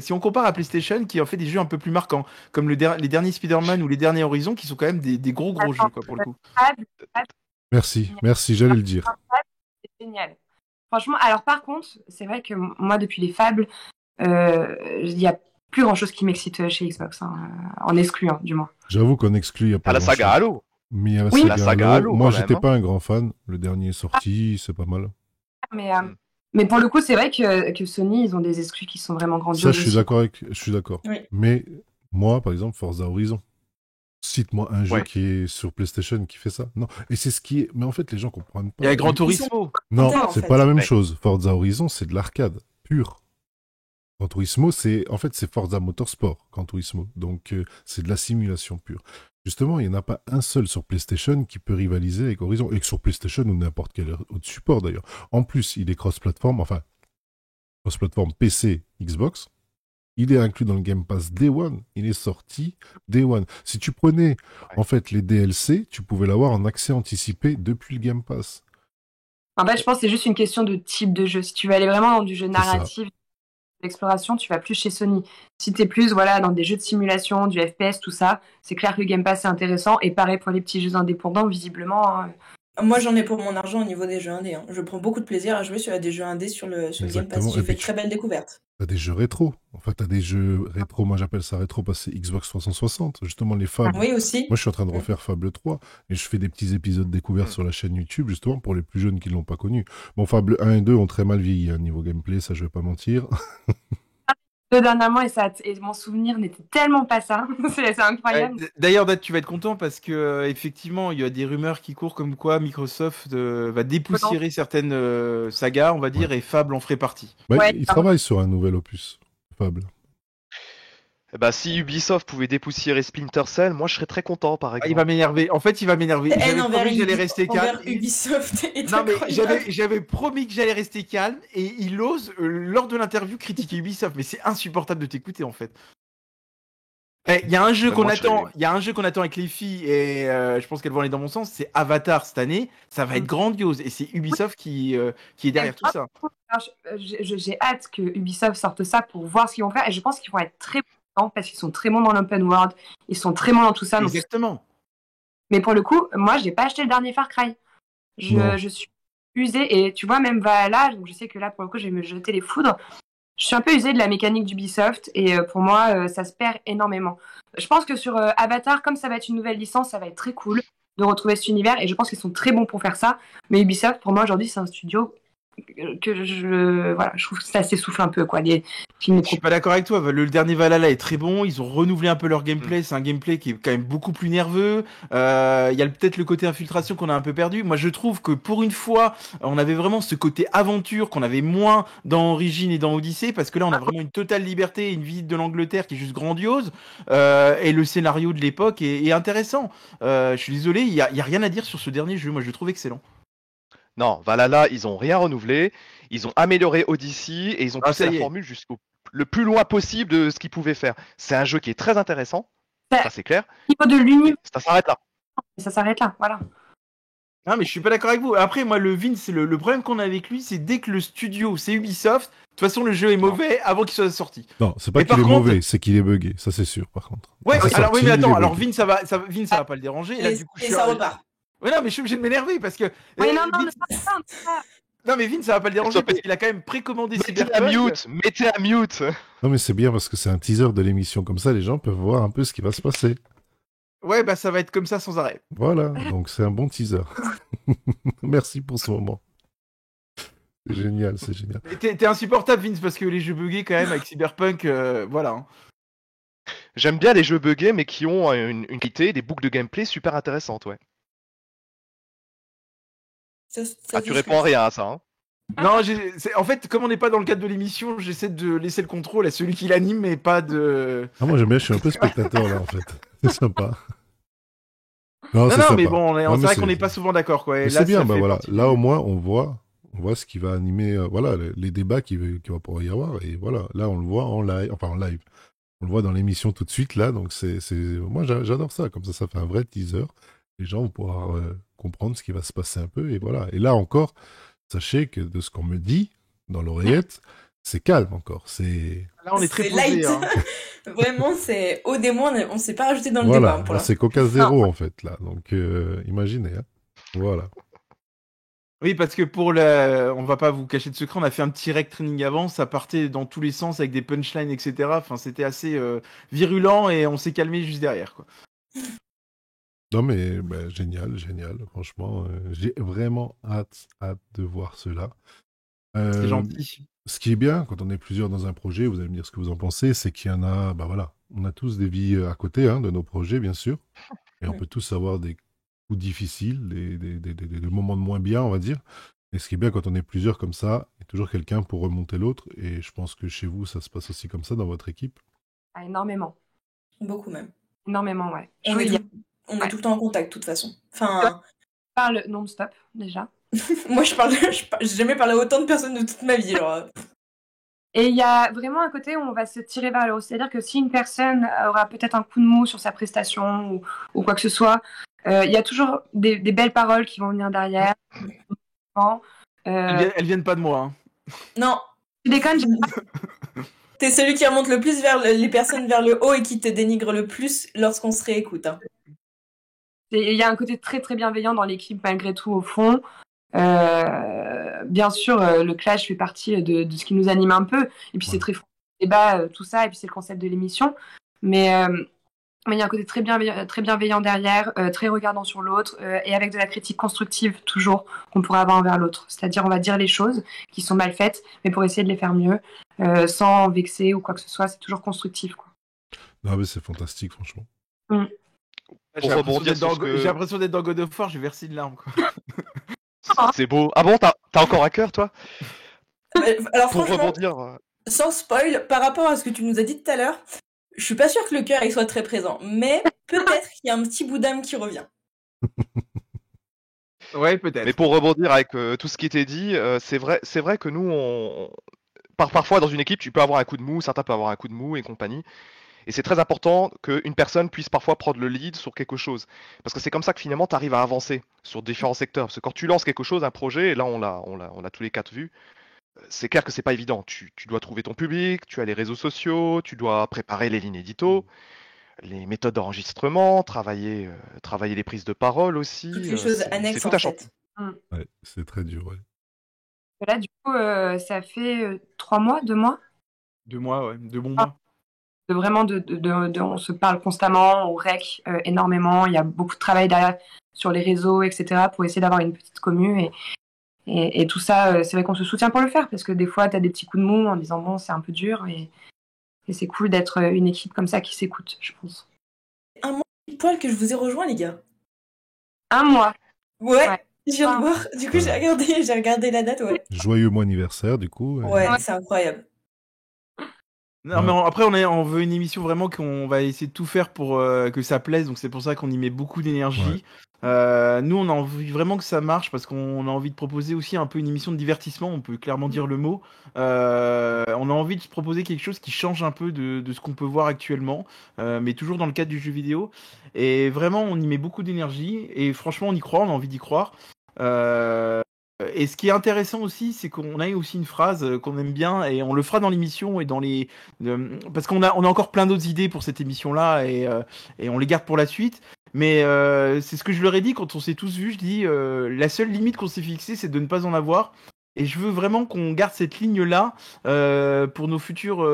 si on compare à PlayStation, qui en fait des jeux un peu plus marquants, comme les derniers Spider-Man ou les derniers Horizon, qui sont quand même des gros jeux, quoi, pour le coup. Merci, j'allais le dire. C'est génial. Franchement, alors par contre, c'est vrai que moi, depuis les Fables, il y a plus grand chose qui m'excite chez Xbox, hein, en excluant, du moins. J'avoue qu'on exclut, il n'y a pas la saga grand-chose. Halo. Mais il y a Oui, la saga Halo, moi, quand même, j'étais hein. pas un grand fan. Le dernier est sorti, c'est pas mal. Mais pour le coup, c'est vrai que Sony, ils ont des exclus qui sont vraiment grandioses. Ça, je suis aussi. d'accord. Oui. Mais moi, par exemple, Forza Horizon. Cite-moi un jeu Ouais. qui est sur PlayStation qui fait ça. Non. Et c'est ce qui est. Mais en fait, les gens comprennent pas. Il y a Gran Turismo. Non, en c'est fait. pas la même Ouais. chose. Forza Horizon, c'est de l'arcade pur. Gran Turismo, c'est Forza Motorsport, Gran Turismo. Donc, c'est de la simulation pure. Justement, il n'y en a pas un seul sur PlayStation qui peut rivaliser avec Horizon. Et que sur PlayStation ou n'importe quel autre support d'ailleurs. En plus, il est cross-platform, cross-platform PC, Xbox. Il est inclus dans le Game Pass Day One. Il est sorti Day One. Si tu prenais, en fait, les DLC, tu pouvais l'avoir en accès anticipé depuis le Game Pass. En fait, je pense que c'est juste une question de type de jeu. Si tu veux aller vraiment dans du jeu ça. narratif, l'exploration, tu vas plus chez Sony. Si t'es plus dans des jeux de simulation, du FPS, tout ça, c'est clair que le Game Pass est intéressant. Et pareil pour les petits jeux indépendants, visiblement. Moi, j'en ai pour mon argent au niveau des jeux indés. Hein. Je prends beaucoup de plaisir à jouer sur des jeux indés sur le Game Pass. Exactement. J'ai Et fait puis de très belles découvertes. T'as des jeux rétro. En fait, t'as des jeux rétro. Moi, j'appelle ça rétro parce que c'est Xbox 360. Justement, les Fables. Oui, aussi. Moi, je suis en train de refaire Fable 3 et je fais des petits épisodes découverts sur la chaîne YouTube, justement, pour les plus jeunes qui l'ont pas connu. Bon, Fable 1 et 2 ont très mal vieilli, hein, niveau gameplay, ça, je vais pas mentir. Dernièrement, et mon souvenir n'était tellement pas ça. c'est incroyable. D'ailleurs, Dad, tu vas être content parce que effectivement, il y a des rumeurs qui courent comme quoi Microsoft va dépoussiérer certaines sagas, on va dire, et Fable en ferait partie. Bah, Ouais, ils pardon. travaillent sur un nouvel opus, Fable. Bah, si Ubisoft pouvait dépoussiérer Splinter Cell, moi je serais très content, par exemple. Il va m'énerver. En fait, il va m'énerver. La haine J'avais envers promis que j'allais rester calme. Ubisoft est Non, mais incroyable. j'avais promis que j'allais rester calme et il ose, lors de l'interview, critiquer Ubisoft. Mais c'est insupportable de t'écouter, en fait. Il y a un jeu Même qu'on moi, attend. Il y a un jeu qu'on attend avec les filles et je pense qu'elles vont aller dans mon sens. C'est Avatar cette année. Ça va être grandiose et c'est Ubisoft qui est derrière tout ça. Alors, j'ai hâte que Ubisoft sorte ça pour voir ce qu'ils vont faire et je pense qu'ils vont être très bons parce qu'ils sont très bons dans l'open world, ils sont très bons dans tout ça. Donc... Exactement. Mais pour le coup, moi, j'ai pas acheté le dernier Far Cry. Je suis usée et tu vois, même Valhalla, donc je sais que là, pour le coup, je vais me jeter les foudres. Je suis un peu usée de la mécanique d'Ubisoft et pour moi, ça se perd énormément. Je pense que sur Avatar, comme ça va être une nouvelle licence, ça va être très cool de retrouver cet univers et je pense qu'ils sont très bons pour faire ça. Mais Ubisoft, pour moi, aujourd'hui, c'est un studio que je trouve que ça s'essouffle un peu, quoi. Les films Je suis pas d'accord avec toi. Le dernier Valhalla est très bon. Ils ont renouvelé un peu leur gameplay. C'est un gameplay qui est quand même beaucoup plus nerveux. Il y a peut-être le côté infiltration qu'on a un peu perdu. Moi, je trouve que pour une fois, on avait vraiment ce côté aventure qu'on avait moins dans Origin et dans Odyssey, parce que là, on a vraiment une totale liberté, une visite de l'Angleterre qui est juste grandiose, et le scénario de l'époque est intéressant. Je suis désolé, il y a rien à dire sur ce dernier jeu. Moi, je le trouve excellent. Non, Valhalla, ils ont rien renouvelé. Ils ont amélioré Odyssey et ils ont poussé ça la y est. formule jusqu'au le plus loin possible de ce qu'ils pouvaient faire. C'est un jeu qui est très intéressant, ça c'est clair. Au niveau de l'univers, Ça s'arrête là. ça s'arrête là, voilà. Non, mais je suis pas d'accord avec vous. Après, moi, le Vince, le problème qu'on a avec lui, c'est dès que le studio, c'est Ubisoft, de toute façon, le jeu est mauvais avant qu'il soit sorti. Non, c'est pas Mais qu'il par est contre- mauvais, c'est qu'il est buggé, ça c'est sûr, par contre. Ouais, C'est alors oui, sorti, mais il est attends, alors buggé. Vince, ça va pas le déranger. Et là, Et, du coup, et ça repart. Ouais, non, mais je suis obligé de m'énerver parce que. Oui, non, Vince- Non, mais Vince, ça va pas le déranger parce qu'il a quand même précommandé Mettez à Cyberpunk. mute, mettez à mute. Non, mais c'est bien parce que c'est un teaser de l'émission, comme ça les gens peuvent voir un peu ce qui va se passer. Ouais, bah ça va être comme ça sans arrêt. Voilà, donc c'est un bon teaser. Merci pour ce moment. C'est génial, c'est génial. Et t'es insupportable, Vince, parce que les jeux buggés, quand même, avec Cyberpunk, voilà. Hein. J'aime bien les jeux buggés mais qui ont une qualité, des boucles de gameplay super intéressantes, ouais. Tu réponds à rien à ça, hein. Non, en fait, comme on n'est pas dans le cadre de l'émission, j'essaie de laisser le contrôle à celui qui l'anime, mais pas de. Ah, moi j'aime bien, je suis un peu spectateur là en fait. C'est sympa. Non, c'est non, sympa. mais bon, Non, c'est mais vrai qu'on n'est pas souvent d'accord, quoi. Et Mais là, c'est bien, ça bah fait voilà. partie Là du- au moins on voit ce qui va animer, voilà, les débats qu'il va pouvoir y avoir. Et voilà, là on le voit en live, enfin en live. On le voit dans l'émission tout de suite là, donc moi j'adore ça. Comme ça fait un vrai teaser. Les gens vont pouvoir comprendre ce qui va se passer un peu et voilà. Et là encore, sachez que de ce qu'on me dit dans l'oreillette, c'est calme encore. C'est Là, on est très C'est posé. light. Hein. Vraiment, c'est au démon, on s'est pas rajouté dans le voilà. débat pour Là, l'instant. c'est Coca zéro en fait là. Donc imaginez. Hein. Voilà. Oui, parce que on va pas vous cacher de secret, on a fait un petit rec training avant, ça partait dans tous les sens avec des punchlines, etc. Enfin, c'était assez virulent et on s'est calmé juste derrière, quoi. Non mais génial. Franchement, j'ai vraiment hâte de voir cela. C'est gentil. Ce qui est bien quand on est plusieurs dans un projet, vous allez me dire ce que vous en pensez, c'est qu'il y en a, bah voilà, on a tous des vies à côté hein, de nos projets bien sûr, et on peut tous avoir des coups difficiles, des moments de moins bien, on va dire. Et ce qui est bien quand on est plusieurs comme ça, il y a toujours quelqu'un pour remonter l'autre. Et je pense que chez vous, ça se passe aussi comme ça dans votre équipe. Ah, énormément. Beaucoup même. Énormément, ouais. On est, Oui, on est tout le temps en contact, de toute façon. Enfin, parle non-stop, déjà. moi, j'ai jamais parlé à autant de personnes de toute ma vie. Alors. Et il y a vraiment un côté où on va se tirer vers le haut. C'est-à-dire que si une personne aura peut-être un coup de mou sur sa prestation ou quoi que ce soit, il y a toujours des belles paroles qui vont venir derrière. Elles viennent pas de moi. Hein. Non, Tu déconnes, t'es celui qui remonte le plus vers les personnes vers le haut et qui te dénigre le plus lorsqu'on se réécoute. Hein. il y a un côté très très bienveillant dans l'équipe malgré tout au fond. Bien sûr, le clash fait partie de ce qui nous anime un peu. Et puis c'est très fort, débat, tout ça. Et puis c'est le concept de l'émission. Mais il y a un côté très bienveillant derrière, très regardant sur l'autre, et avec de la critique constructive toujours qu'on pourrait avoir envers l'autre. C'est-à-dire on va dire les choses qui sont mal faites, mais pour essayer de les faire mieux, sans vexer ou quoi que ce soit. C'est toujours constructif, quoi. Non mais c'est fantastique franchement. J'ai l'impression d'être dans God of War, j'ai versé une larme. Quoi. C'est beau. Ah bon, t'as encore à cœur, toi? Alors Pour franchement, rebondir. sans spoil, par rapport à ce que tu nous as dit tout à l'heure, je suis pas sûre que le cœur il soit très présent, mais peut-être qu'il y a un petit bout d'âme qui revient. Ouais, peut-être. Mais pour rebondir avec tout ce qui était dit, c'est vrai que nous, parfois dans une équipe, tu peux avoir un coup de mou, certains peuvent avoir un coup de mou et compagnie. Et c'est très important qu'une personne puisse parfois prendre le lead sur quelque chose. Parce que c'est comme ça que finalement tu arrives à avancer sur différents secteurs. Parce que quand tu lances quelque chose, un projet, et là on l'a tous les quatre vu, c'est clair que c'est pas évident. Tu dois trouver ton public, tu as les réseaux sociaux, tu dois préparer les lignes édito, les méthodes d'enregistrement, travailler les prises de parole aussi. Toutes les choses C'est annexes tout en un champ. fait. Ouais, c'est très dur, ouais. Là, du coup, ça fait 3 mois, 2 mois 2 mois, ouais, 2 bons mois. de vraiment on se parle constamment, on rec énormément. Il y a beaucoup de travail derrière sur les réseaux, etc. pour essayer d'avoir une petite commu et tout ça. C'est vrai qu'on se soutient pour le faire parce que des fois, tu as des petits coups de mou en disant bon, c'est un peu dur et c'est cool d'être une équipe comme ça qui s'écoute, je pense. Un mois pile poil que je vous ai rejoint, les gars. 1 mois. Ouais. Ouais. Je viens de voir. Du coup, Ouais. j'ai regardé la date, ouais. Joyeux mois anniversaire, du coup. Ouais, Ouais. c'est incroyable. Non, mais après, on veut une émission vraiment qu'on va essayer de tout faire pour que ça plaise, donc c'est pour ça qu'on y met beaucoup d'énergie. Nous, on a envie vraiment que ça marche parce qu'on a envie de proposer aussi un peu une émission de divertissement, on peut clairement dire le mot. On a envie de se proposer quelque chose qui change un peu de ce qu'on peut voir actuellement, mais toujours dans le cadre du jeu vidéo. Et vraiment, on y met beaucoup d'énergie et franchement, on y croit, on a envie d'y croire. Et ce qui est intéressant aussi, c'est qu'on a aussi une phrase qu'on aime bien et on le fera dans l'émission et dans les parce qu'on a encore plein d'autres idées pour cette émission-là et on les garde pour la suite. Mais c'est ce que je leur ai dit quand on s'est tous vus. Je dis la seule limite qu'on s'est fixée, c'est de ne pas en avoir. Et je veux vraiment qu'on garde cette ligne-là pour nos futures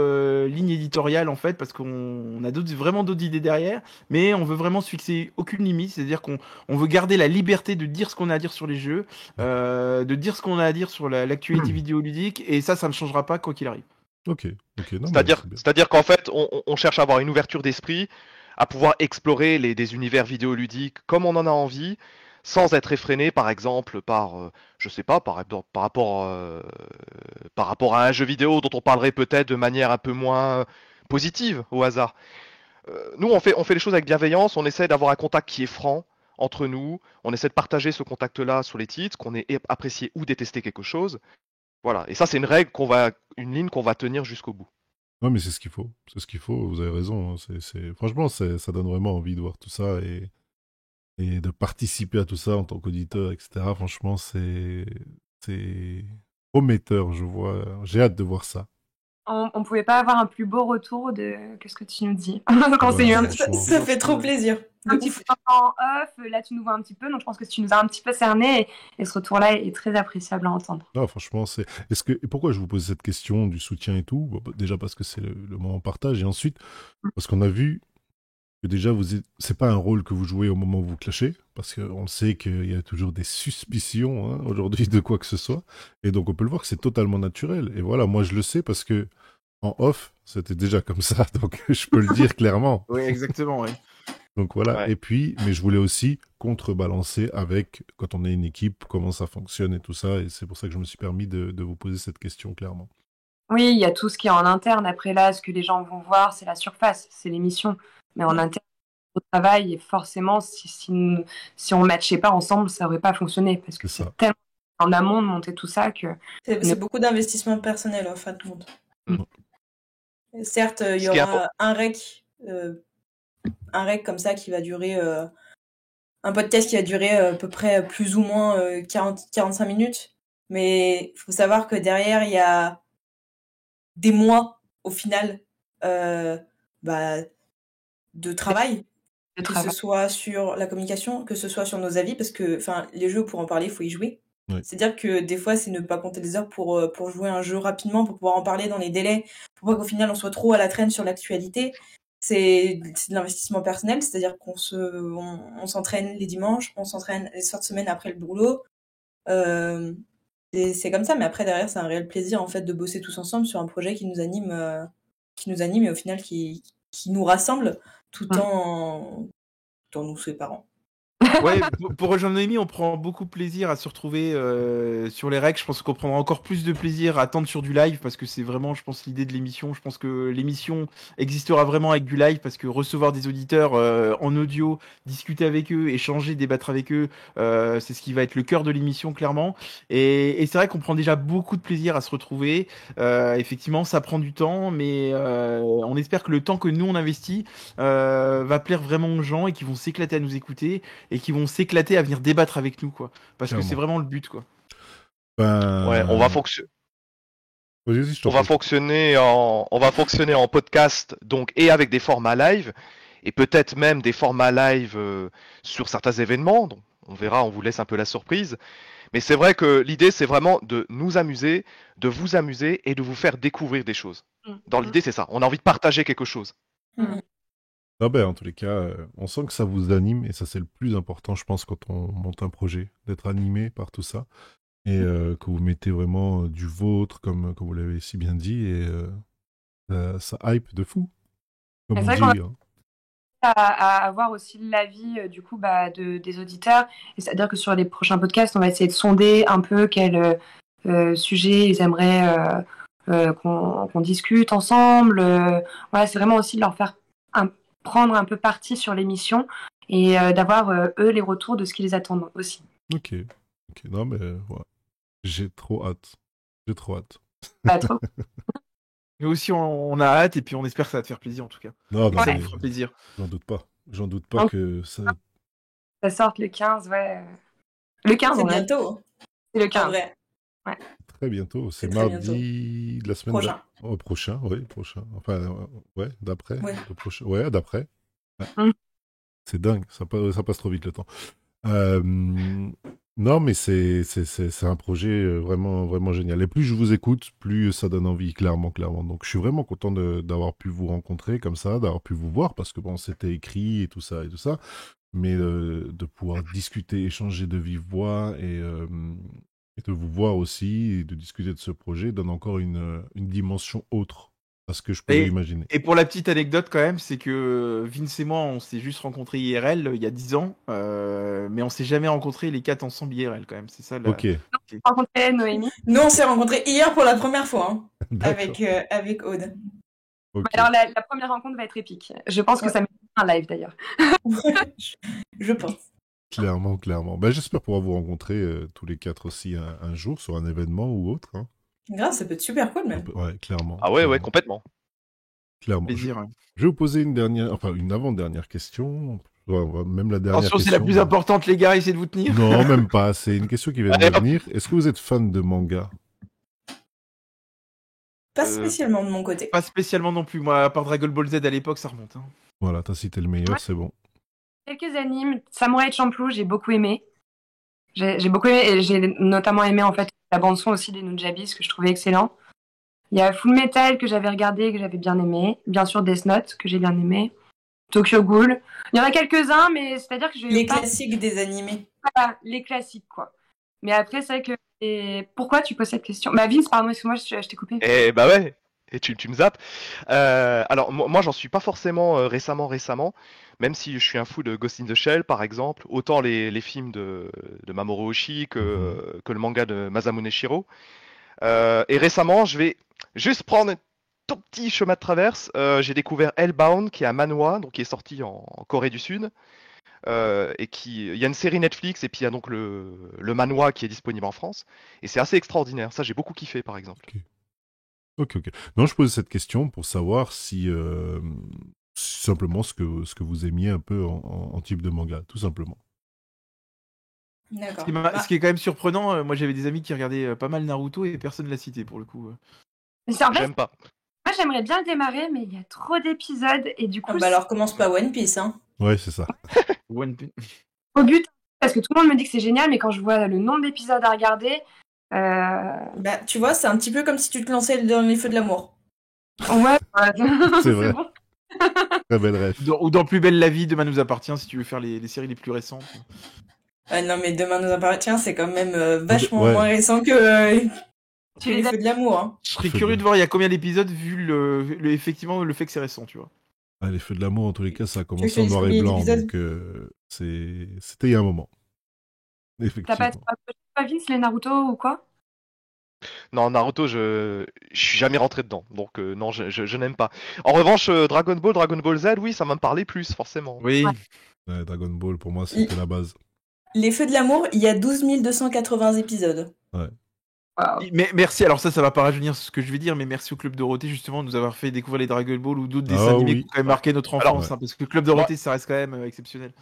lignes éditoriales en fait, parce qu'on a vraiment d'autres idées derrière, mais on veut vraiment se fixer aucune limite, c'est-à-dire qu'on veut garder la liberté de dire ce qu'on a à dire sur les jeux, de dire ce qu'on a à dire sur l'actualité vidéoludique, et ça ne changera pas quoi qu'il arrive. Ok, non, C'est-à-dire qu'en fait, on cherche à avoir une ouverture d'esprit, à pouvoir explorer des univers vidéoludiques comme on en a envie, sans être effréné, par exemple, je sais pas, par rapport à un jeu vidéo dont on parlerait peut-être de manière un peu moins positive au hasard. Nous, on fait les choses avec bienveillance, on essaie d'avoir un contact qui est franc entre nous, on essaie de partager ce contact-là sur les titres, qu'on ait apprécié ou détesté quelque chose. Voilà, et ça c'est une ligne qu'on va tenir jusqu'au bout. Ouais, mais c'est ce qu'il faut. C'est ce qu'il faut, vous avez raison. Franchement, ça donne vraiment envie de voir tout ça et de participer à tout ça en tant qu'auditeur, etc. Franchement, c'est prometteur, j'ai hâte de voir ça. On pouvait pas avoir un plus beau retour de ce que tu nous dis quand Ouais, c'est eu un franchement. Ça fait trop plaisir. petit peu en off, là tu nous vois un petit peu, donc je pense que tu nous as un petit peu cerné et ce retour-là est très appréciable à entendre. Non, franchement, et pourquoi je vous pose cette question du soutien et tout? Bon, déjà parce que c'est le moment partage, et ensuite parce qu'on a vu que déjà c'est pas un rôle que vous jouez au moment où vous clashez, parce qu'on sait qu'il y a toujours des suspicions aujourd'hui de quoi que ce soit, et donc on peut le voir que c'est totalement naturel. Et voilà, moi je le sais parce que en off, c'était déjà comme ça, donc je peux le dire clairement. Oui, exactement, oui. Donc voilà, Ouais. et puis, mais je voulais aussi contrebalancer avec, quand on est une équipe, comment ça fonctionne et tout ça, et c'est pour ça que je me suis permis de vous poser cette question clairement. Oui, il y a tout ce qui est en interne. Après là, ce que les gens vont voir, c'est la surface, c'est l'émission. Mais en interne, au travail, et forcément, si on ne matchait pas ensemble, ça n'aurait pas fonctionné. Parce que C'est ça. c'est tellement en amont de monter tout ça que... C'est beaucoup d'investissement personnel en fin de compte. Certes, il y Ce qui est aura un rec comme ça qui va durer, un podcast qui va durer à peu près plus ou moins 40-45 minutes. Mais il faut savoir que derrière, il y a des mois au final de travail. Que ce soit sur la communication, que ce soit sur nos avis, parce que les jeux, pour en parler, il faut y jouer. Oui. C'est-à-dire que des fois, c'est ne pas compter des heures pour jouer un jeu rapidement, pour pouvoir en parler dans les délais, pour pas qu'au final, on soit trop à la traîne sur l'actualité. C'est de l'investissement personnel, c'est-à-dire qu'on on s'entraîne les dimanches, on s'entraîne les soirs de semaine après le boulot. C'est comme ça, mais après, derrière, c'est un réel plaisir en fait de bosser tous ensemble sur un projet qui nous anime et au final qui nous rassemble tout en nous séparant. Ouais, pour rejoindre Noémie, on prend beaucoup de plaisir à se retrouver sur les règles. Je pense qu'on prendra encore plus de plaisir à attendre sur du live parce que c'est vraiment, je pense, l'idée de l'émission. Je pense que l'émission existera vraiment avec du live parce que recevoir des auditeurs en audio, discuter avec eux, échanger, débattre avec eux, c'est ce qui va être le cœur de l'émission, clairement. Et c'est vrai qu'on prend déjà beaucoup de plaisir à se retrouver. Effectivement, ça prend du temps, mais on espère que le temps que nous on investit va plaire vraiment aux gens et qu'ils vont s'éclater à nous écouter et qui vont s'éclater à venir débattre avec nous, quoi. Parce que Clairement. c'est vraiment le but, quoi. Ben... Ouais, on va Vas-y, je t'en On va prie. fonctionner en podcast, donc, et avec des formats live, et peut-être même des formats live sur certains événements. Donc, on verra, on vous laisse un peu la surprise. Mais c'est vrai que l'idée, c'est vraiment de nous amuser, de vous amuser et de vous faire découvrir des choses. Dans l'idée, c'est ça. On a envie de partager quelque chose. Ah ben, en tous les cas, on sent que ça vous anime et ça c'est le plus important, je pense, quand on monte un projet, d'être animé par tout ça et que vous mettez vraiment du vôtre, comme vous l'avez si bien dit, et ça hype de fou, comme C'est on vrai dit. qu'on Hein. à avoir aussi l'avis du coup des auditeurs. Et c'est-à-dire que sur les prochains podcasts, on va essayer de sonder un peu quel sujet ils aimeraient qu'on discute ensemble. Voilà, c'est vraiment aussi de leur faire prendre un peu parti sur l'émission et d'avoir eux les retours de ce qu'ils attendent aussi. Ok, non mais ouais. J'ai trop hâte. Pas trop. Nous aussi, on a hâte et puis on espère que ça va te faire plaisir, en tout cas. Non, Ça mais nous fera plaisir. j'en doute pas que ça... Ça sort le 15, ouais. Le 15, C'est on a... bientôt. Hein. C'est le En 15. vrai. Très bientôt, c'est très mardi de la semaine Prochain. prochain, oui, prochain. Enfin, ouais, d'après. Ouais. Le prochain. Ouais, d'après. Ouais. C'est dingue, ça passe trop vite le temps. Non, mais c'est un projet vraiment, vraiment génial. Et plus je vous écoute, plus ça donne envie, clairement. Donc, je suis vraiment content d'avoir pu vous rencontrer comme ça, d'avoir pu vous voir, parce que bon, c'était écrit et tout ça. Mais de pouvoir discuter, échanger de vive voix et de vous voir aussi et de discuter de ce projet donne encore une dimension autre à ce que je pouvais imaginer. Et pour la petite anecdote quand même, c'est que Vince et moi, on s'est juste rencontrés IRL il y a 10 ans, mais on s'est jamais rencontrés les 4 ensemble IRL quand même. C'est ça. Ok. Rencontré Noémie. Nous, on s'est rencontrés hier pour la première fois, hein, D'accord. avec Aude. Ok. Alors la première rencontre va être épique. Je pense que ça mérite un live d'ailleurs. Je pense. Clairement. Ben, j'espère pouvoir vous rencontrer tous les 4 aussi un jour sur un événement ou autre. Hein. Grave, ça peut être super cool même. Ouais, clairement. Ah ouais, clairement. complètement. Clairement. Plaisir. Hein. Je vais vous poser une avant-dernière question. Même la dernière Attention, question. c'est la plus importante, les gars, essayez de vous tenir. Non, même pas. C'est une question qui vient de me venir. Est-ce que vous êtes fan de manga? Pas spécialement de mon côté. Pas spécialement non plus. Moi, à part Dragon Ball Z à l'époque, ça remonte. Hein. Voilà, t'as cité le meilleur, c'est bon. Quelques animes. Samouraï Champloo, j'ai beaucoup aimé. J'ai beaucoup aimé et j'ai notamment aimé en fait la bande son aussi des Nujabes que je trouvais excellent. Il y a Full Metal que j'avais regardé et que j'avais bien aimé. Bien sûr Death Note que j'ai bien aimé. Tokyo Ghoul. Il y en a quelques-uns, mais c'est-à-dire que je Les classiques des animés. Voilà, les classiques quoi. Mais après c'est vrai que pourquoi tu poses cette question? Bah Vince, pardon, excuse-moi, je t'ai coupé. Eh bah ouais. Et tu me zappes. Alors moi j'en suis pas forcément récemment, même si je suis un fou de Ghost in the Shell par exemple, autant les films de Mamoru Oshii que le manga de Masamune Shirow. Et récemment, je vais juste prendre un tout petit chemin de traverse. J'ai découvert Hellbound, qui est un manhwa, donc qui est sorti en Corée du Sud. Et il y a une série Netflix et puis il y a donc le manhwa qui est disponible en France. Et c'est assez extraordinaire. Ça, j'ai beaucoup kiffé par exemple. Ok. Non, je pose cette question pour savoir si simplement ce que vous aimiez un peu en type de manga, tout simplement. D'accord. Ce qui est quand même surprenant, moi j'avais des amis qui regardaient pas mal Naruto et personne l'a cité pour le coup. En fait, J'aime pas. moi j'aimerais bien le démarrer, mais il y a trop d'épisodes et du coup. Bah alors commence pas One Piece, hein. Ouais, c'est ça. One Piece. Au but, parce que tout le monde me dit que c'est génial, mais quand je vois le nombre d'épisodes à regarder. Bah tu vois, c'est un petit peu comme si tu te lançais dans les feux de l'amour. Ouais, C'est vrai. bon. Très belle rêve. Ou dans Plus belle la vie, Demain nous appartient, si tu veux faire les séries les plus récentes. Non mais Demain nous appartient, c'est quand même vachement Ouais. moins récent que Tu les les as- feux de l'amour. Hein. Je serais curieux de voir il y a combien d'épisodes vu effectivement le fait que c'est récent, tu vois. Ah, les Feux de l'amour, en tous les cas, ça a Tu veux que commencé je en te dise noir et combien il y a blanc, d'épisodes donc c'était il y a un moment, T'as pas effectivement. pas Vince, les Naruto ou quoi? Non, Naruto, je suis jamais rentré dedans, donc non, je n'aime pas. En revanche, Dragon Ball, Dragon Ball Z, oui, ça m'a parlé plus, forcément. Oui. Ouais. Ouais, Dragon Ball, pour moi, Il- c'était la base. Les Feux de l'amour, il y a 12 280 épisodes. Ouais. Waouh. Mais merci, alors ça va pas rajeunir ce que je vais dire, mais merci au Club Dorothée justement de nous avoir fait découvrir les Dragon Ball ou d'autres dessins Ah animés qui oui. ont quand même marqué notre Alors, enfance, ouais. hein, parce que Club Dorothée ça reste quand même exceptionnel.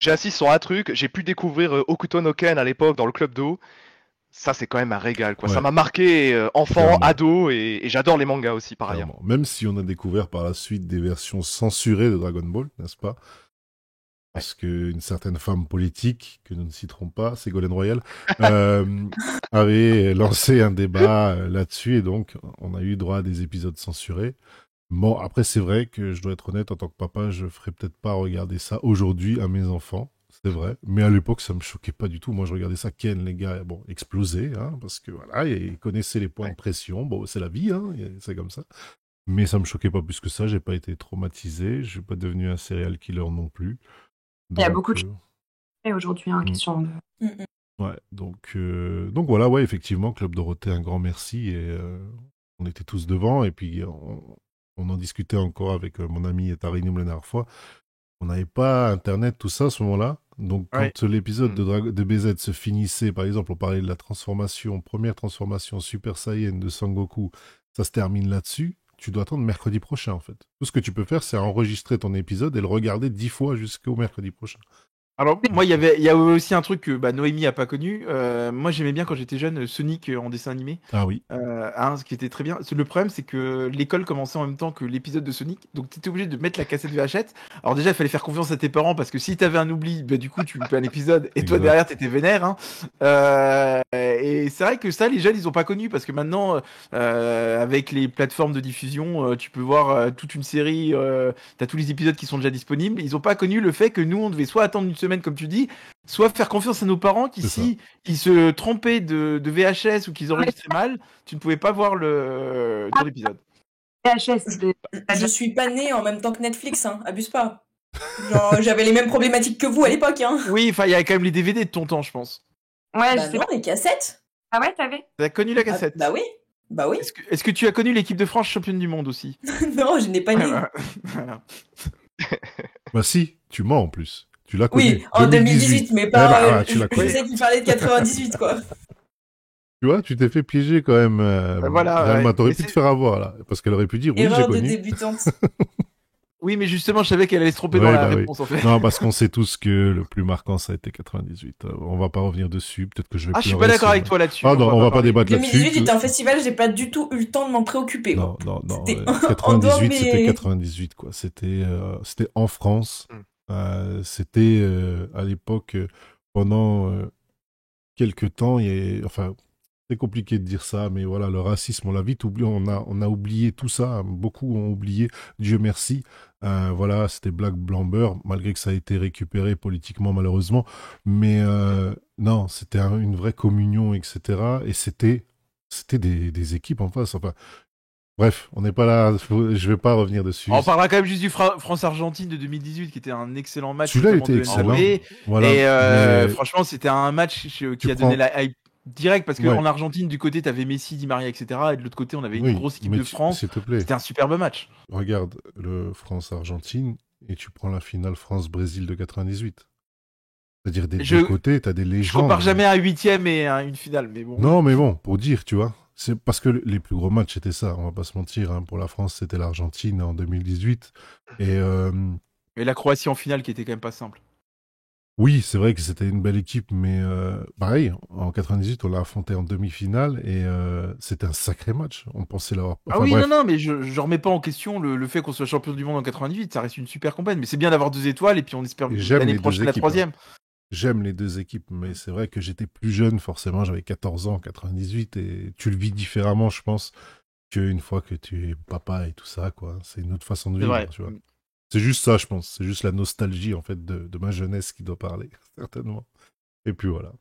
J'insiste sur un truc, j'ai pu découvrir Hokuto no Ken à l'époque dans le club d'eau. Ça, c'est quand même un régal, quoi. Ça Ouais. m'a marqué enfant, Clairement. ado, et j'adore les mangas aussi, par ailleurs. Clairement. Même si on a découvert par la suite des versions censurées de Dragon Ball, n'est-ce pas? Parce qu'une certaine femme politique, que nous ne citerons pas, Ségolène Royal, avait lancé un débat là-dessus, et donc on a eu droit à des épisodes censurés. Bon, après, c'est vrai que je dois être honnête, en tant que papa, je ferais peut-être pas regarder ça aujourd'hui à mes enfants, c'est vrai. Mais à l'époque, ça me choquait pas du tout. Moi, je regardais ça, Ken, les gars, bon, exploser, hein, parce que voilà, ils connaissaient les points de pression. Bon, c'est la vie, hein, c'est comme ça. Mais ça me choquait pas plus que ça. J'ai pas été traumatisé. Je suis pas devenu un serial killer non plus. Il y a Donc, beaucoup de choses aujourd'hui, hein, question de. Mm, mm. ouais, donc voilà, ouais, effectivement, Club Dorothée, un grand merci. Et on était tous devant. Et puis, on en discutait encore avec mon ami Tarinum la dernière fois. On n'avait pas Internet, tout ça, à ce moment-là. Donc, Ouais. quand l'épisode de BZ se finissait, par exemple, on parlait de la transformation, première transformation Super Saiyan de Sangoku, ça se termine là-dessus. Tu dois attendre mercredi prochain, en fait. Tout ce que tu peux faire, c'est enregistrer ton épisode et le regarder 10 fois jusqu'au mercredi prochain. Alors moi il y a aussi un truc que Noémie a pas connu. Moi j'aimais bien quand j'étais jeune Sonic en dessin animé. Ah oui. Ce qui était très bien. Le problème, c'est que l'école commençait en même temps que l'épisode de Sonic, donc tu étais obligé de mettre la cassette VHS. Alors déjà, il fallait faire confiance à tes parents parce que si t'avais un oubli, du coup, tu loupais un épisode et toi Exact. derrière, t'étais vénère. Hein. Et c'est vrai que ça, les jeunes, ils ont pas connu parce que maintenant, avec les plateformes de diffusion, tu peux voir toute une série. T'as tous les épisodes qui sont déjà disponibles. Ils ont pas connu le fait que nous, on devait soit attendre une semaine, comme tu dis, soit faire confiance à nos parents qui, C'est si ils se trompaient de VHS ou qu'ils enregistraient mal, tu ne pouvais pas voir ton épisode. VHS. Je suis pas née en même temps que Netflix, hein. Abuse pas. Genre, j'avais les mêmes problématiques que vous à l'époque, hein. Oui, enfin, il y avait quand même les DVD de ton temps, je pense. Ouais, Bah je sais non, pas. les cassettes. Ah ouais, t'avais? T'as connu la Ah, cassette. bah oui. Bah oui. Est-ce que tu as connu l'équipe de France championne du monde aussi? Non, je n'ai pas né. Voilà. Bah si, tu mens en plus. Tu l'as connu. Oui, en 2018, mais Eh pas. bah, voilà, tu l'as je connu. sais qu'il parlait de 98, quoi. Tu vois, tu t'es fait piéger quand même. Voilà, Realement, ouais. t'aurais Mais pu c'est- te faire avoir là. Parce qu'elle aurait pu dire oui, j'ai Erreur de connu. débutante. Oui, mais justement, je savais qu'elle allait se tromper Ouais, dans la bah oui. réponse, en fait. Non, parce qu'on sait tous que le plus marquant, ça a été 98. On va pas revenir dessus. Peut-être que je vais Ah, je suis pleurer pas d'accord sur- avec toi là-dessus. Ah non, on va pas parler. débattre 2018 là-dessus. était un festival, j'ai pas du tout eu le temps de m'en préoccuper. Non, Quoi. non, C'était ouais. en dehors de 98, c'était mes- 98, quoi. C'était en France. C'était à l'époque, pendant quelques temps, enfin, c'est compliqué de dire ça, mais voilà, le racisme, on l'a vite oublié, on a oublié tout ça, beaucoup ont oublié, Dieu merci. Voilà, c'était Black Blamber, malgré que ça a été récupéré politiquement, malheureusement. Mais non, c'était une vraie communion, etc. Et c'était des équipes en face. Enfin, bref, on n'est pas là, je vais pas revenir dessus. On parlera quand même juste du France-Argentine de 2018, qui était un excellent match. Celui-là, il notamment était de excellent. NB. Voilà. Et Mais franchement, c'était un match qui a prends- donné la hype direct parce Ouais. qu'en Argentine, du côté, t'avais Messi, Di Maria, etc. Et de l'autre côté, on avait une oui, grosse équipe mais de France. s'il te plaît, C'était un superbe match. regarde le France-Argentine et tu prends la finale France-Brésil de 98. C'est-à-dire des deux côtés, t'as des Je légendes. compare jamais un huitième et une finale, mais bon. Non, mais bon, pour dire, tu vois. C'est parce que les plus gros matchs, c'était ça, on va pas se mentir. Hein. Pour la France, c'était l'Argentine en 2018. Et Et la Croatie en finale qui était quand même pas simple. oui, c'est vrai que c'était une belle équipe, mais pareil, en 98, on l'a affronté en demi-finale et c'était un sacré match. On pensait l'avoir. Ah oui, non, mais je remets pas en question le fait qu'on soit champion du monde en 98. Ça reste une super compagnie, mais c'est bien d'avoir 2 étoiles et puis on espère Et j'aime l'année les prochaine deux la équipes, 3e. J'aime les deux équipes, mais c'est vrai que j'étais plus jeune, forcément, j'avais 14 ans en 98 et tu le vis différemment, je pense, qu'une fois que tu es papa et tout ça, quoi. C'est une autre façon de C'est vivre, vrai. tu vois. C'est juste ça, je pense. C'est juste la nostalgie, en fait, de ma jeunesse qui doit parler, certainement. Et puis voilà.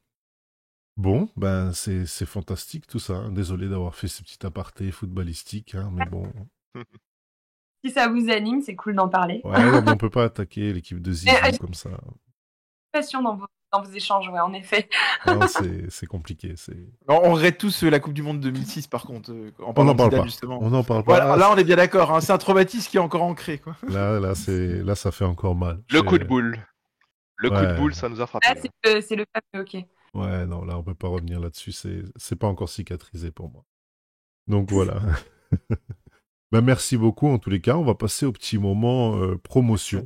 Bon, ben, c'est fantastique tout ça. Hein. Désolé d'avoir fait ce petit aparté footballistique, hein, mais bon. Si ça vous anime, c'est cool d'en parler. Ouais, non, mais on peut pas attaquer l'équipe de Zizou comme ça. Passion dans vos échanges, ouais, en effet. Non, c'est compliqué. On regrette tous la Coupe du Monde 2006 par contre. En On parlant n'en de parle Zidane, pas. justement. On n'en parle Voilà, pas. là, on est bien d'accord. Hein. C'est un traumatisme qui est encore ancré, quoi. Là, ça fait encore mal. Le coup de boule. Le coup de Ouais. boule, ça nous a frappé. Ah, c'est le fameux, ok. Ouais, non, là, on peut pas revenir là-dessus. C'est pas encore cicatrisé pour moi. Donc voilà. Ben, merci beaucoup en tous les cas. On va passer au petit moment promotion.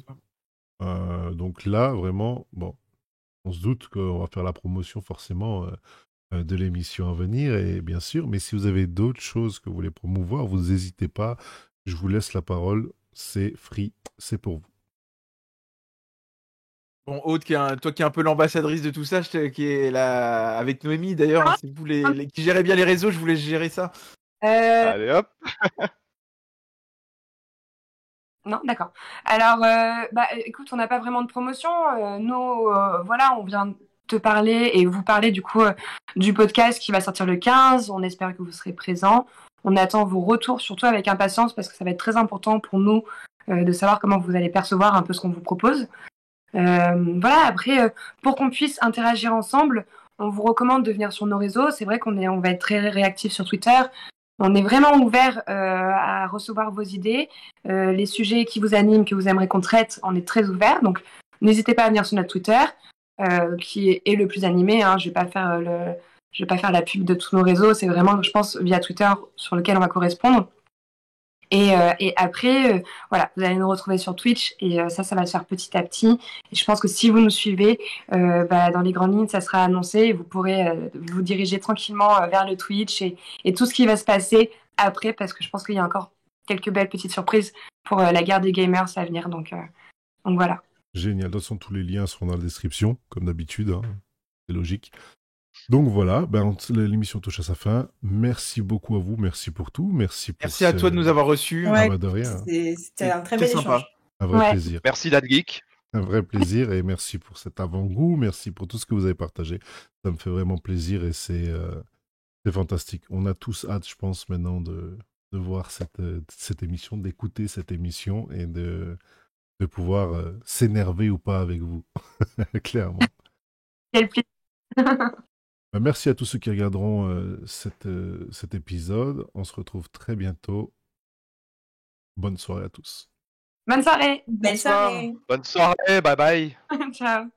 Donc là, vraiment, bon, on se doute qu'on va faire la promotion forcément de l'émission à venir, et bien sûr, mais si vous avez d'autres choses que vous voulez promouvoir, vous n'hésitez pas. Je vous laisse la parole. C'est free, c'est pour vous. Bon, Aude, toi qui es un peu l'ambassadrice de tout ça, qui est là avec Noémie d'ailleurs, hein, c'est vous qui gérez bien les réseaux, je voulais gérer ça. Allez hop. Non, d'accord. Alors, écoute, on n'a pas vraiment de promotion. Nous, voilà, on vient te parler et vous parler du coup du podcast qui va sortir le 15. On espère que vous serez présents. On attend vos retours, surtout avec impatience, parce que ça va être très important pour nous de savoir comment vous allez percevoir un peu ce qu'on vous propose. Voilà, après, pour qu'on puisse interagir ensemble, on vous recommande de venir sur nos réseaux. C'est vrai on va être très réactifs sur Twitter. On est vraiment ouvert à recevoir vos idées. Les sujets qui vous animent, que vous aimeriez qu'on traite, on est très ouvert. Donc, n'hésitez pas à venir sur notre Twitter, qui est le plus animé. Hein. Je vais pas faire la pub de tous nos réseaux. C'est vraiment, je pense, via Twitter sur lequel on va correspondre. Et après, voilà, vous allez nous retrouver sur Twitch et ça va se faire petit à petit. Et je pense que si vous nous suivez, dans les grandes lignes, ça sera annoncé et vous pourrez vous diriger tranquillement vers le Twitch et tout ce qui va se passer après, parce que je pense qu'il y a encore quelques belles petites surprises pour la guerre des gamers à venir. Donc voilà. Génial. De toute façon, tous les liens seront dans la description, comme d'habitude. Hein. C'est logique. Donc voilà, l'émission touche à sa fin. Merci beaucoup à vous, merci pour tout, merci à toi de nous avoir reçus. Ouais, de rien. C'était un très bel échange. Un vrai plaisir. Merci d'AdGeek. Un vrai plaisir et merci pour cet avant-goût, merci pour tout ce que vous avez partagé. Ça me fait vraiment plaisir et c'est fantastique. On a tous hâte, je pense, maintenant de voir cette émission, d'écouter cette émission et de pouvoir s'énerver ou pas avec vous, clairement. Quel plaisir. Merci à tous ceux qui regarderont cet épisode. On se retrouve très bientôt. Bonne soirée à tous. Bonne soirée. Belle soirée. Bonne soirée, bye bye. Ciao.